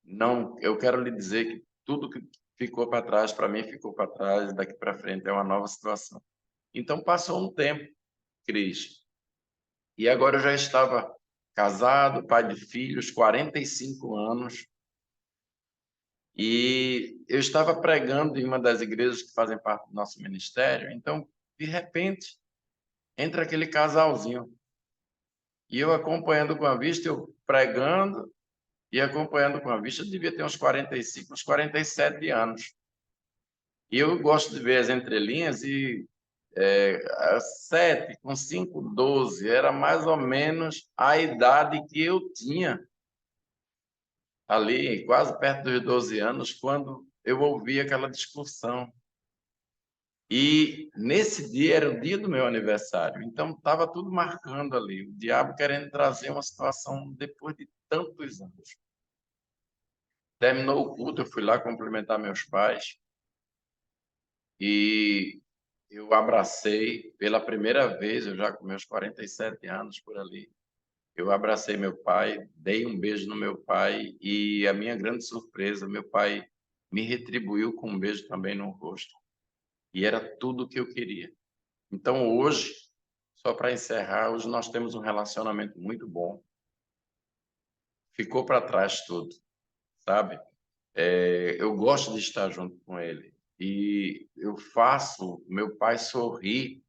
não, eu quero lhe dizer que tudo que ficou para trás, para mim ficou para trás, daqui para frente é uma nova situação. Então passou um tempo, Cris, e agora eu já estava casado, pai de filhos, 45 anos, e eu estava pregando em uma das igrejas que fazem parte do nosso ministério, então, de repente, entra aquele casalzinho, e eu acompanhando com a vista, eu pregando, e acompanhando com a vista, eu devia ter uns 45, uns 47 anos. E eu gosto de ver as entrelinhas e 7 com 5, 12, era mais ou menos a idade que eu tinha ali, quase perto dos 12 anos, quando eu ouvi aquela discussão. E nesse dia era o dia do meu aniversário, então estava tudo marcando ali, o diabo querendo trazer uma situação depois de tantos anos. Terminou o culto, eu fui lá cumprimentar meus pais e eu abracei pela primeira vez, eu já com meus 47 anos por ali, eu abracei meu pai, dei um beijo no meu pai e a minha grande surpresa, meu pai me retribuiu com um beijo também no rosto. E era tudo o que eu queria. Então hoje, só para encerrar, hoje nós temos um relacionamento muito bom. Ficou para trás tudo, sabe? Eu gosto de estar junto com ele. E eu faço meu pai sorrir,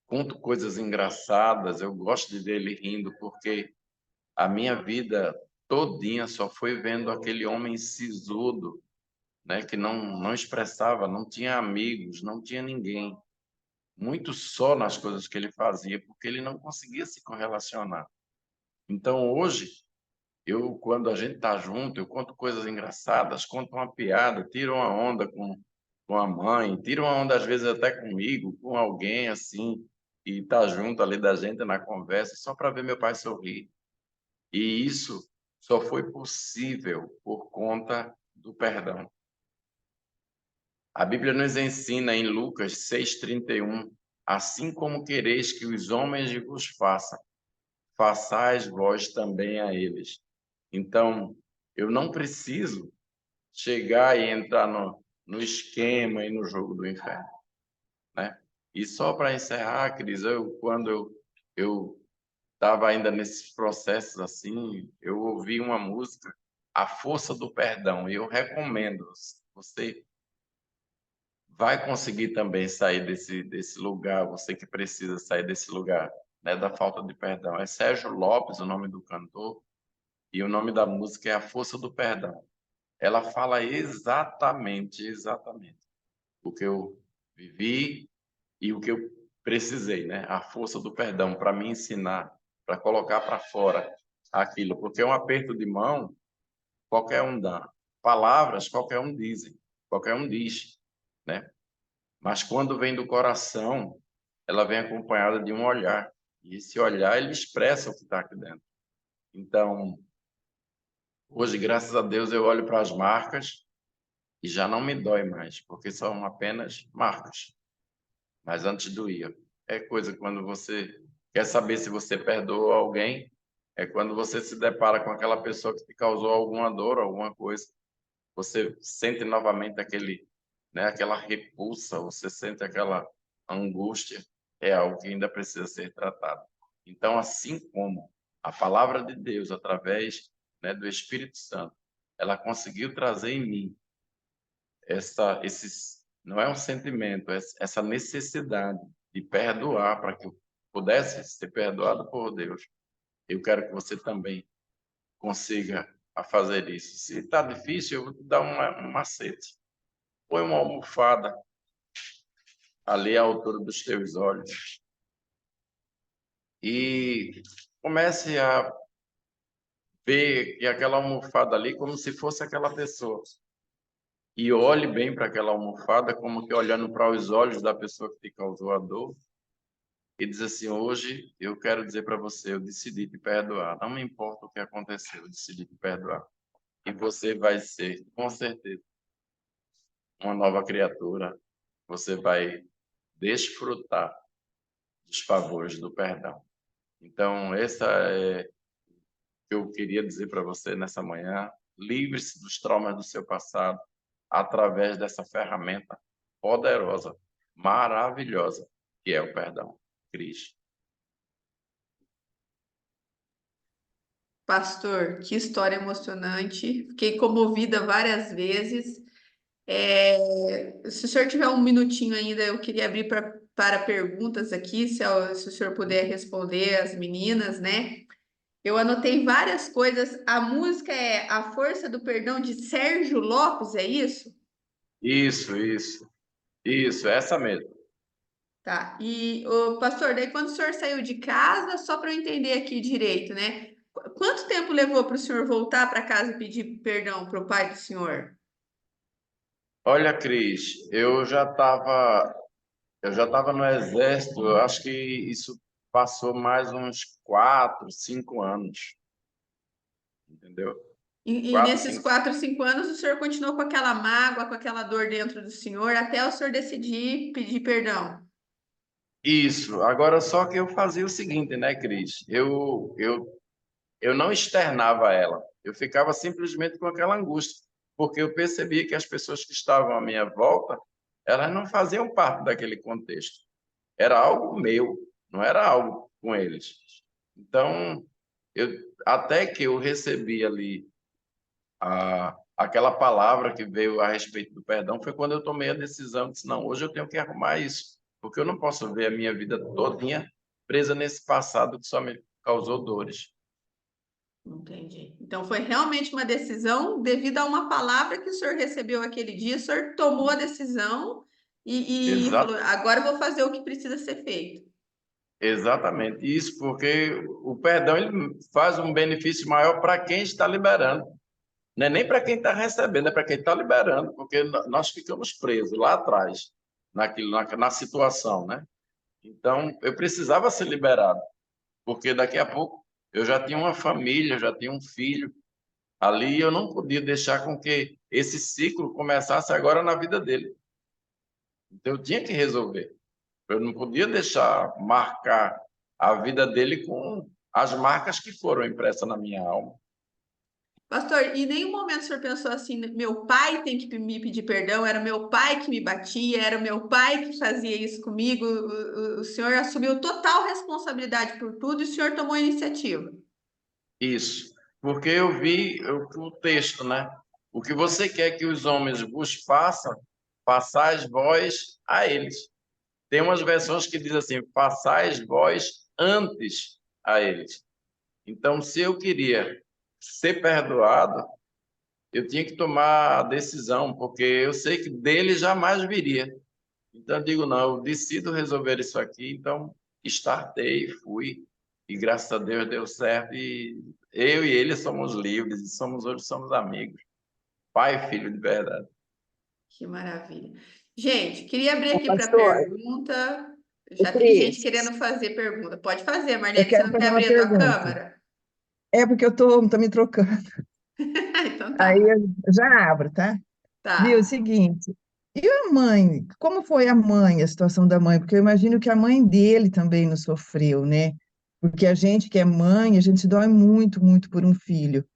conto coisas engraçadas, eu gosto de ver ele rindo, porque a minha vida todinha só foi vendo aquele homem sisudo, né, que não expressava, não tinha amigos, não tinha ninguém. Muito só nas coisas que ele fazia, porque ele não conseguia se correlacionar. Então, hoje, quando a gente está junto, eu conto coisas engraçadas, conto uma piada, tiro uma onda com a mãe, tiro uma onda, às vezes, até comigo, com alguém, assim, e estar junto ali da gente na conversa, só para ver meu pai sorrir. E isso só foi possível por conta do perdão. A Bíblia nos ensina em Lucas 6,31, assim como quereis que os homens vos façam, façais vós também a eles. Então, eu não preciso chegar e entrar no esquema e no jogo do inferno, né? E só para encerrar, Cris, quando eu estava ainda nesses processos assim, eu ouvi uma música, A Força do Perdão, e eu recomendo, você vai conseguir também sair desse lugar, você que precisa sair desse lugar, né, da falta de perdão. É Sérgio Lopes, o nome do cantor, e o nome da música é A Força do Perdão. Ela fala exatamente o que eu vivi e o que eu precisei, né? A força do perdão para me ensinar, para colocar para fora aquilo, porque um aperto de mão qualquer um dá, palavras qualquer um qualquer um diz, né? Mas quando vem do coração, ela vem acompanhada de um olhar, e esse olhar ele expressa o que está aqui dentro. Então, hoje, graças a Deus, eu olho para as marcas e já não me dói mais, porque são apenas marcas. Mas antes doía. É coisa quando você quer saber se você perdoou alguém, é quando você se depara com aquela pessoa que te causou alguma dor, alguma coisa. Você sente novamente aquela repulsa, você sente aquela angústia, é algo que ainda precisa ser tratado. Então, assim como a palavra de Deus, através, né, do Espírito Santo, ela conseguiu trazer em mim não é um sentimento, essa necessidade de perdoar para que eu pudesse ser perdoado por Deus. Eu quero que você também consiga a fazer isso. Se está difícil, eu vou te dar um macete. Põe uma almofada ali à altura dos teus olhos e comece a ver que aquela almofada ali como se fosse aquela pessoa. E olhe bem para aquela almofada como que olhando para os olhos da pessoa que te causou a dor e diz assim: hoje eu quero dizer para você, eu decidi te perdoar. Não me importa o que aconteceu, eu decidi te perdoar. E você vai ser, com certeza, uma nova criatura. Você vai desfrutar dos favores do perdão. Então, essa é o que eu queria dizer para você nessa manhã. Livre-se dos traumas do seu passado através dessa ferramenta poderosa, maravilhosa, que é o perdão. Cristo. Pastor, que história emocionante. Fiquei comovida várias vezes. Se o senhor tiver um minutinho ainda, eu queria abrir para perguntas aqui, se o senhor puder responder as meninas, né? Eu anotei várias coisas. A música é A Força do Perdão de Sérgio Lopes, é isso? Isso, essa mesmo. Tá. E, o pastor, daí quando o senhor saiu de casa, só para eu entender aqui direito, né? Quanto tempo levou para o senhor voltar para casa e pedir perdão para o pai do senhor? Olha, Cris, eu já tava no exército, eu acho que isso passou mais uns 4, 5 anos, entendeu? E Quatro, nesses cinco. 4, 5 anos, o senhor continuou com aquela mágoa, com aquela dor dentro do senhor, até o senhor decidir pedir perdão. Isso. Agora, só que eu fazia o seguinte, né, Cris? Eu não externava ela, eu ficava simplesmente com aquela angústia, porque eu percebia que as pessoas que estavam à minha volta, elas não faziam parte daquele contexto. Era algo meu, não era algo com eles. Então, eu, até que eu recebi ali aquela palavra que veio a respeito do perdão, foi quando eu tomei a decisão, disse, não, hoje eu tenho que arrumar isso, porque eu não posso ver a minha vida todinha presa nesse passado que só me causou dores. Entendi. Então foi realmente uma decisão devido a uma palavra que o senhor recebeu aquele dia, o senhor tomou a decisão e Exa falou: agora eu vou fazer o que precisa ser feito. Exatamente, isso porque o perdão ele faz um benefício maior para quem está liberando. Não é nem para quem está recebendo, é para quem está liberando, porque nós ficamos presos lá atrás, na situação, né? Então, eu precisava ser liberado, porque daqui a pouco eu já tinha uma família, já tinha um filho ali, e eu não podia deixar com que esse ciclo começasse agora na vida dele. Então, eu tinha que resolver. Eu não podia deixar marcar a vida dele com as marcas que foram impressas na minha alma. Pastor, em nenhum momento o senhor pensou assim, meu pai tem que me pedir perdão, era meu pai que me batia, era meu pai que fazia isso comigo, o senhor assumiu total responsabilidade por tudo e o senhor tomou a iniciativa. Isso, porque eu vi o texto, né? O que você quer que os homens vos façam, façais vós a eles. Tem umas versões que diz assim, façais vós antes a eles. Então, se eu queria ser perdoado, eu tinha que tomar a decisão, porque eu sei que dele jamais viria. Então, eu digo, não, eu decido resolver isso aqui, então startei, fui, e graças a Deus deu certo, e eu e ele somos livres, e hoje somos amigos, pai e filho de verdade. Que maravilha. Gente, queria abrir Ô, aqui para pastor, pergunta. ô, Já tem gente Cris, querendo fazer pergunta. Pode fazer, eu Marlene. Você quero não quer fazer uma abrir a tua pergunta. câmera? É porque eu tô me trocando. Então Aí tá. eu já abro, tá? Viu? É o Tá. seguinte. E a mãe? Como foi a mãe, a situação da mãe? Porque eu imagino que a mãe dele também não sofreu, né? Porque a gente que é mãe, a gente dói muito, muito por um filho.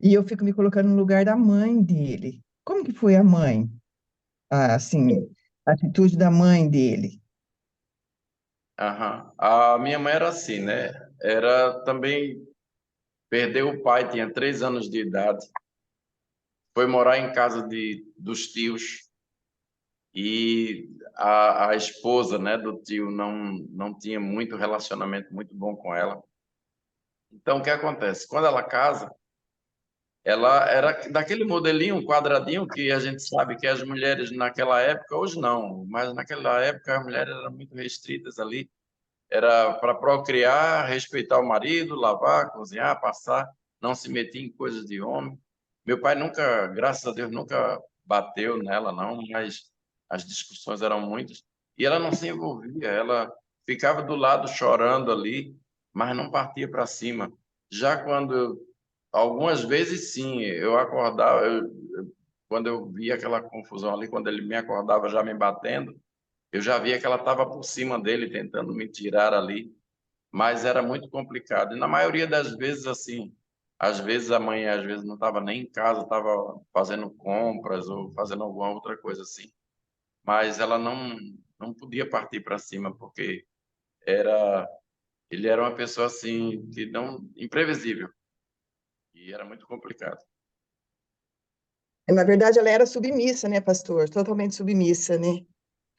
E eu fico me colocando no lugar da mãe dele. Como que foi a mãe? Assim, a atitude da mãe dele. Aham. A minha mãe era assim, né? Era também, perdeu o pai, tinha 3 anos de idade, foi morar em casa dos tios, e a esposa, né, do tio não tinha muito relacionamento muito bom com ela. Então, o que acontece? Quando ela casa, ela era daquele modelinho quadradinho que a gente sabe que as mulheres naquela época, hoje não, mas naquela época as mulheres eram muito restritas ali. Era para procriar, respeitar o marido, lavar, cozinhar, passar, não se meter em coisas de homem. Meu pai nunca, graças a Deus, nunca bateu nela, não, mas as discussões eram muitas. E ela não se envolvia, ela ficava do lado chorando ali, mas não partia para cima. Já quando, algumas vezes sim, eu acordava, quando eu via aquela confusão ali, quando ele me acordava já me batendo, eu já via que ela estava por cima dele, tentando me tirar ali, mas era muito complicado. E na maioria das vezes, assim, às vezes a mãe às vezes não estava nem em casa, estava fazendo compras ou fazendo alguma outra coisa assim. Mas ela não podia partir para cima, porque era ele era uma pessoa assim que não imprevisível e era muito complicado. Na verdade, ela era submissa, né, pastor? Totalmente submissa, né?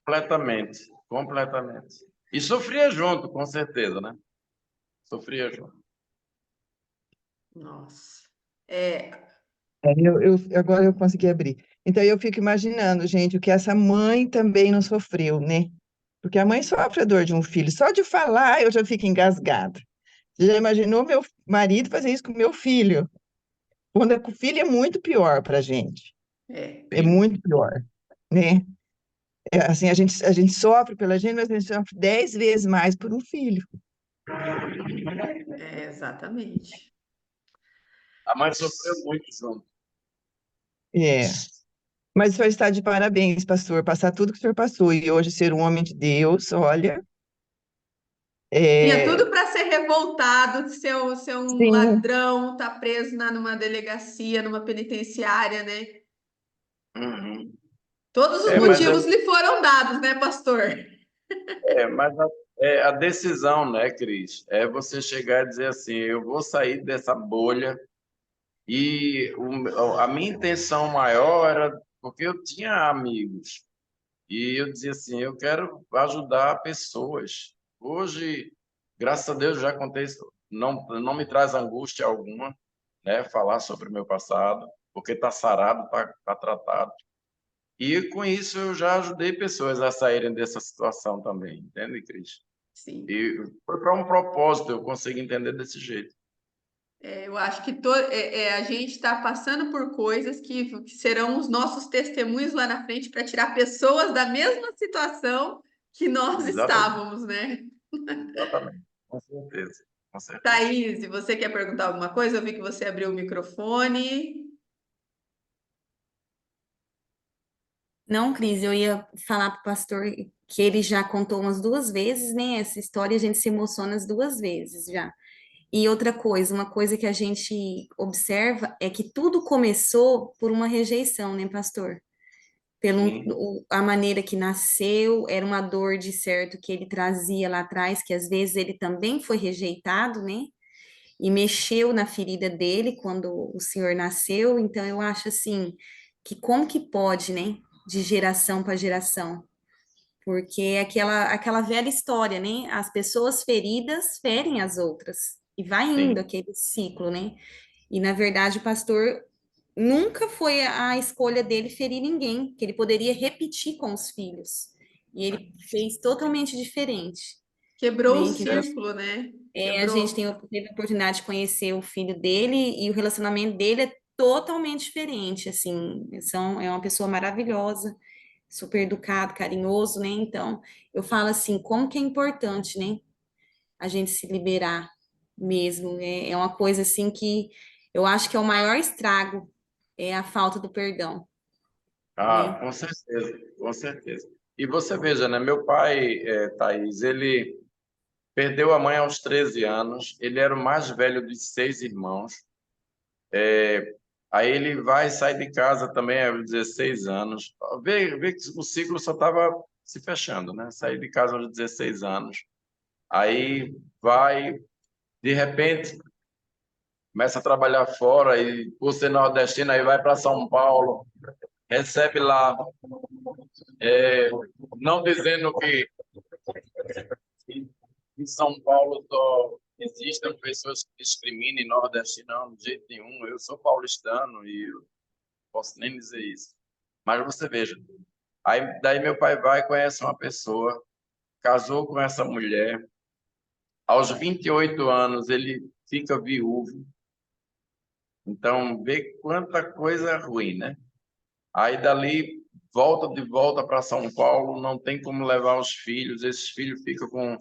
Completamente, completamente. E sofria junto, com certeza, né? Sofria junto. Nossa. É, Agora eu consegui abrir. Então, eu fico imaginando, gente, o que essa mãe também não sofreu, né? Porque a mãe sofre a dor de um filho. Só de falar, eu já fico engasgada. Você já imaginou meu marido fazer isso com meu filho? Quando é com o filho é muito pior para a gente. é, É Sim. muito pior, né? É, assim, a gente sofre pela gente, mas a gente sofre 10 vezes mais por um filho. exatamente. A mãe sofreu muito junto. É. Mas o senhor está de parabéns, pastor, passar tudo que o senhor passou e hoje ser um homem de Deus, olha, Tinha é, tudo para ser revoltado, ser um sim, ladrão, tá preso numa delegacia, numa penitenciária, né? Uhum. Todos os É, mas motivos lhe foram dados, né, pastor? Mas a decisão, né, Cris, é você chegar e dizer assim, eu vou sair dessa bolha e a minha intenção maior era porque eu tinha amigos e eu dizia assim, eu quero ajudar pessoas. Hoje, graças a Deus, já contei isso, não me traz angústia alguma, né, falar sobre o meu passado, porque está sarado, está tratado. E com isso eu já ajudei pessoas a saírem dessa situação também, entende, Cris? Sim. E foi para um propósito, eu consigo entender desse jeito. Eu acho que a gente está passando por coisas que serão os nossos testemunhos lá na frente para tirar pessoas da mesma situação que nós Exatamente, estávamos, né? exatamente. Com certeza, com certeza. Thaís, você quer perguntar alguma coisa? Eu vi que você abriu o microfone. Não, Cris, eu ia falar para o pastor que ele já contou umas 2 vezes, né? Essa história a gente se emociona as 2 vezes já. E outra coisa, uma coisa que a gente observa é que tudo começou por uma rejeição, né, pastor? Sim, A maneira que nasceu, era uma dor de certo que ele trazia lá atrás, que às vezes ele também foi rejeitado, né? E mexeu na ferida dele quando o senhor nasceu. Então eu acho assim que como que pode, né? De geração para geração. Porque é aquela velha história, né? As pessoas feridas ferem as outras. E vai indo sim. aquele ciclo, né? E na verdade o pastor nunca foi a escolha dele ferir ninguém, que ele poderia repetir com os filhos. E ele fez totalmente diferente, Quebrou o né? Que círculo, né? a gente Quebrou. teve a oportunidade de conhecer o filho dele e o relacionamento dele é totalmente diferente, assim, é uma pessoa maravilhosa, super educado, carinhoso, né? Então, eu falo assim, como que é importante, né? A gente se liberar mesmo, né? É uma coisa assim que eu acho que é o maior estrago, é a falta do perdão, Ah, né? com certeza, com certeza. E você veja, né? Meu pai, Thaís, ele perdeu a mãe aos 13 anos, ele era o mais velho dos 6 irmãos. Aí ele vai sair de casa também aos 16 anos. Vê que o ciclo só estava se fechando, né? Sair de casa aos 16 anos. Aí vai, de repente, começa a trabalhar fora e por ser nordestino, aí vai para São Paulo, recebe lá, não dizendo que em São Paulo só existem pessoas que discriminem nordestino, não, de jeito nenhum. Eu sou paulistano e eu posso nem dizer isso. Mas você veja, aí daí meu pai vai e conhece uma pessoa, casou com essa mulher, aos 28 anos ele fica viúvo, então vê quanta coisa ruim, né? Aí dali volta de volta para São Paulo, não tem como levar os filhos, esses filhos ficam com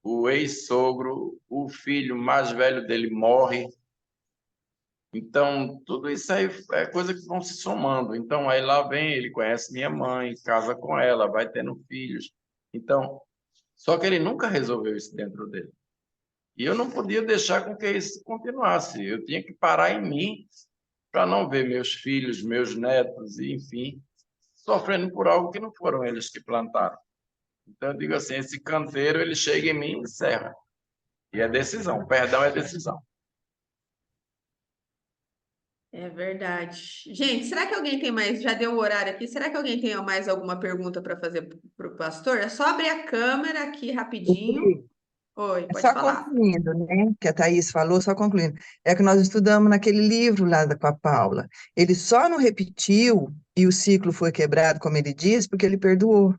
o ex-sogro, o filho mais velho dele morre. Então, tudo isso aí é coisa que vão se somando. Então, aí lá vem, ele conhece minha mãe, casa com ela, vai tendo filhos. Então, só que ele nunca resolveu isso dentro dele. E eu não podia deixar com que isso continuasse. Eu tinha que parar em mim para não ver meus filhos, meus netos, e enfim, sofrendo por algo que não foram eles que plantaram. Então, eu digo assim, esse canteiro, ele chega em mim e encerra. E é decisão, perdão é decisão. É verdade. Gente, será que alguém tem mais? Já deu o horário aqui. Será que alguém tem mais alguma pergunta para fazer para o pastor? É só abrir a câmera aqui rapidinho. Oi, pode Só falar. concluindo, né, que a Thaís falou, só concluindo, é que nós estudamos naquele livro lá com a Paula. Ele só não repetiu e o ciclo foi quebrado, como ele diz, porque ele perdoou.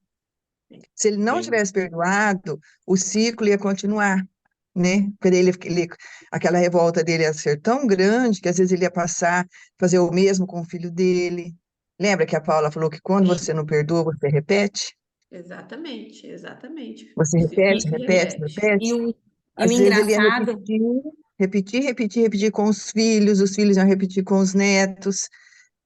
Se ele não Sim. tivesse perdoado, o ciclo ia continuar, né? Porque aquela revolta dele ia ser tão grande que às vezes ele ia passar, fazer o mesmo com o filho dele. Lembra que a Paula falou que quando você não perdoa, você repete? Exatamente, exatamente. Você O ciclo repete, se repete, repete. E repete. o Às vezes ele ia engraçado repetir, repetir, repetir, repetir com os filhos iam repetir com os netos.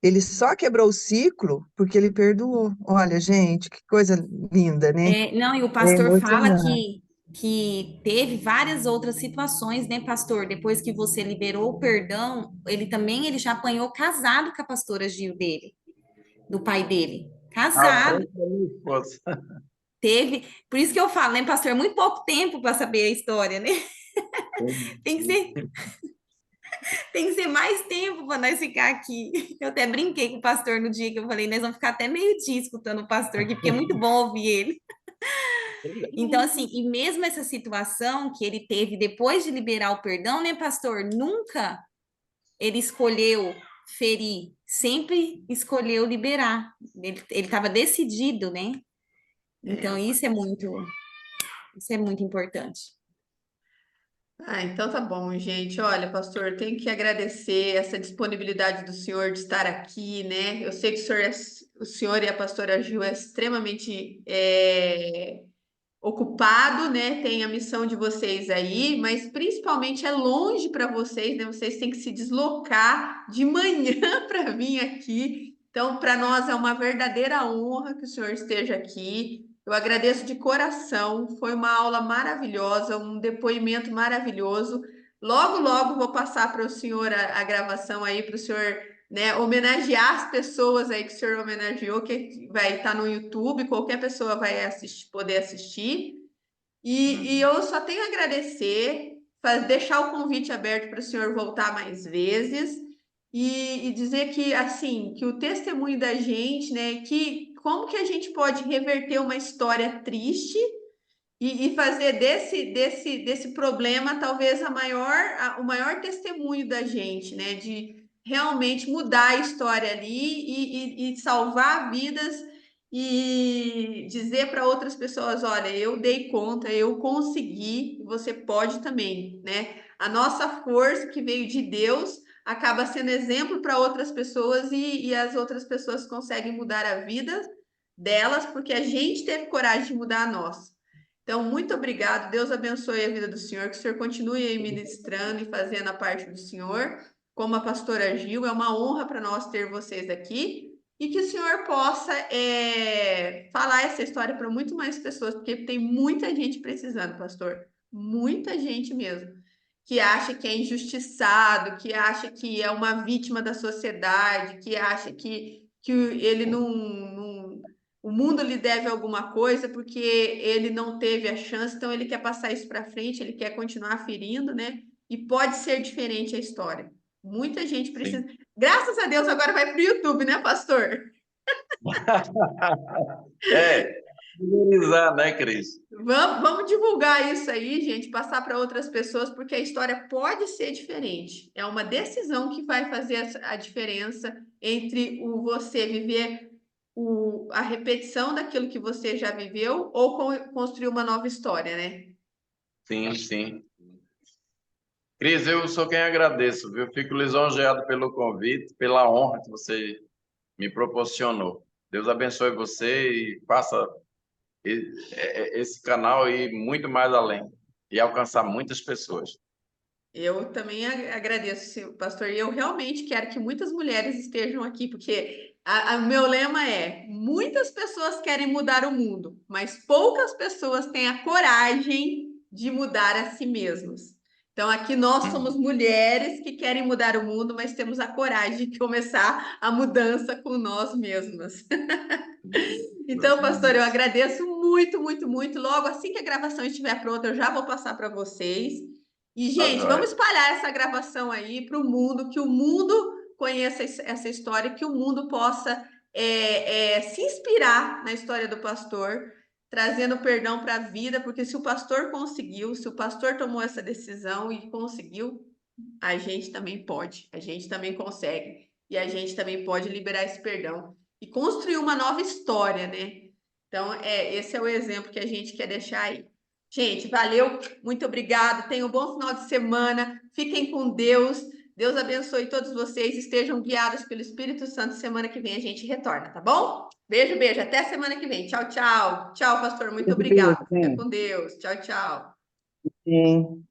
Ele só quebrou o ciclo porque ele perdoou. Olha, gente, que coisa linda, né? não, e o É pastor fala emocionante. que teve várias outras situações, né, pastor? Depois que você liberou o perdão, ele já apanhou casado com a pastora Gil dele, do pai dele. À Casado. frente da minha esposa. Teve. Por isso que eu falo, né, pastor? É muito pouco tempo para saber a história, né? Tem que ser, tem que ser mais tempo para nós ficar aqui. Eu até brinquei com o pastor no dia que eu falei, nós vamos ficar até meio-dia escutando o pastor aqui, porque é muito bom ouvir ele. Então, assim, e mesmo essa situação que ele teve depois de liberar o perdão, né, pastor? Nunca ele escolheu ferir, sempre escolheu liberar. Ele estava decidido, né? Então, É. isso é muito importante. Ah, então tá bom, gente. Olha, pastor, tenho que agradecer essa disponibilidade do senhor de estar aqui, né? Eu sei que o senhor e a pastora Gil é extremamente ocupado, né? Tem a missão de vocês aí, mas principalmente é longe para vocês, né? Vocês têm que se deslocar de manhã para vir aqui. Então, para nós é uma verdadeira honra que o senhor esteja aqui. Eu agradeço de coração. Foi uma aula maravilhosa, um depoimento maravilhoso. Logo, logo vou passar para o senhor a gravação aí, para o senhor, né, homenagear as pessoas aí que o senhor homenageou, que vai estar no YouTube, qualquer pessoa vai poder assistir. E eu só tenho a agradecer, deixar o convite aberto para o senhor voltar mais vezes e dizer que, assim, que o testemunho da gente, né, que como que a gente pode reverter uma história triste e fazer desse problema talvez o maior testemunho da gente, né? De realmente mudar a história ali e salvar vidas e dizer para outras pessoas, olha, eu dei conta, eu consegui, você pode também, né? A nossa força que veio de Deus acaba sendo exemplo para outras pessoas e as outras pessoas conseguem mudar a vida delas porque a gente teve coragem de mudar a nossa. Então, muito obrigado. Deus abençoe a vida do senhor, que o senhor continue aí ministrando e fazendo a parte do senhor, como a pastora Gil. É uma honra para nós ter vocês aqui e que o senhor possa falar essa história para muito mais pessoas, porque tem muita gente precisando, pastor. Muita gente mesmo, que acha que é injustiçado, que acha que é uma vítima da sociedade, que acha que ele o mundo lhe deve alguma coisa porque ele não teve a chance, então ele quer passar isso para frente, ele quer continuar ferindo, né? E pode ser diferente a história. Muita gente precisa. Sim. Graças a Deus agora vai para o YouTube, né, pastor? Valorizar, né, Cris? Vamos divulgar isso aí, gente, passar para outras pessoas, porque a história pode ser diferente. É uma decisão que vai fazer a diferença entre o você viver a repetição daquilo que você já viveu ou construir uma nova história, né? Sim, sim. Cris, eu sou quem agradeço, viu? Fico lisonjeado pelo convite, pela honra que você me proporcionou. Deus abençoe você e faça esse canal ir muito mais além e alcançar muitas pessoas. Eu também agradeço, pastor, e eu realmente quero que muitas mulheres estejam aqui, porque o meu lema é: muitas pessoas querem mudar o mundo, mas poucas pessoas têm a coragem de mudar a si mesmas. Então, aqui nós somos mulheres que querem mudar o mundo, mas temos a coragem de começar a mudança com nós mesmas. Então, pastor, eu agradeço muito, muito, muito. Logo, assim que a gravação estiver pronta, eu já vou passar para vocês. E, gente, vamos espalhar essa gravação aí para o mundo, que o mundo conheça essa história, que o mundo possa se inspirar na história do pastor, trazendo perdão para a vida, porque se o pastor conseguiu, se o pastor tomou essa decisão e conseguiu, a gente também pode, a gente também consegue, e a gente também pode liberar esse perdão e construir uma nova história, né? Então, esse é o exemplo que a gente quer deixar aí. Gente, valeu, muito obrigado, tenham um bom final de semana, fiquem com Deus, Deus abençoe todos vocês, estejam guiados pelo Espírito Santo, semana que vem a gente retorna, tá bom? Beijo, beijo, até semana que vem, tchau, tchau. Tchau, pastor, muito obrigado, fica com Deus, tchau, tchau. Sim.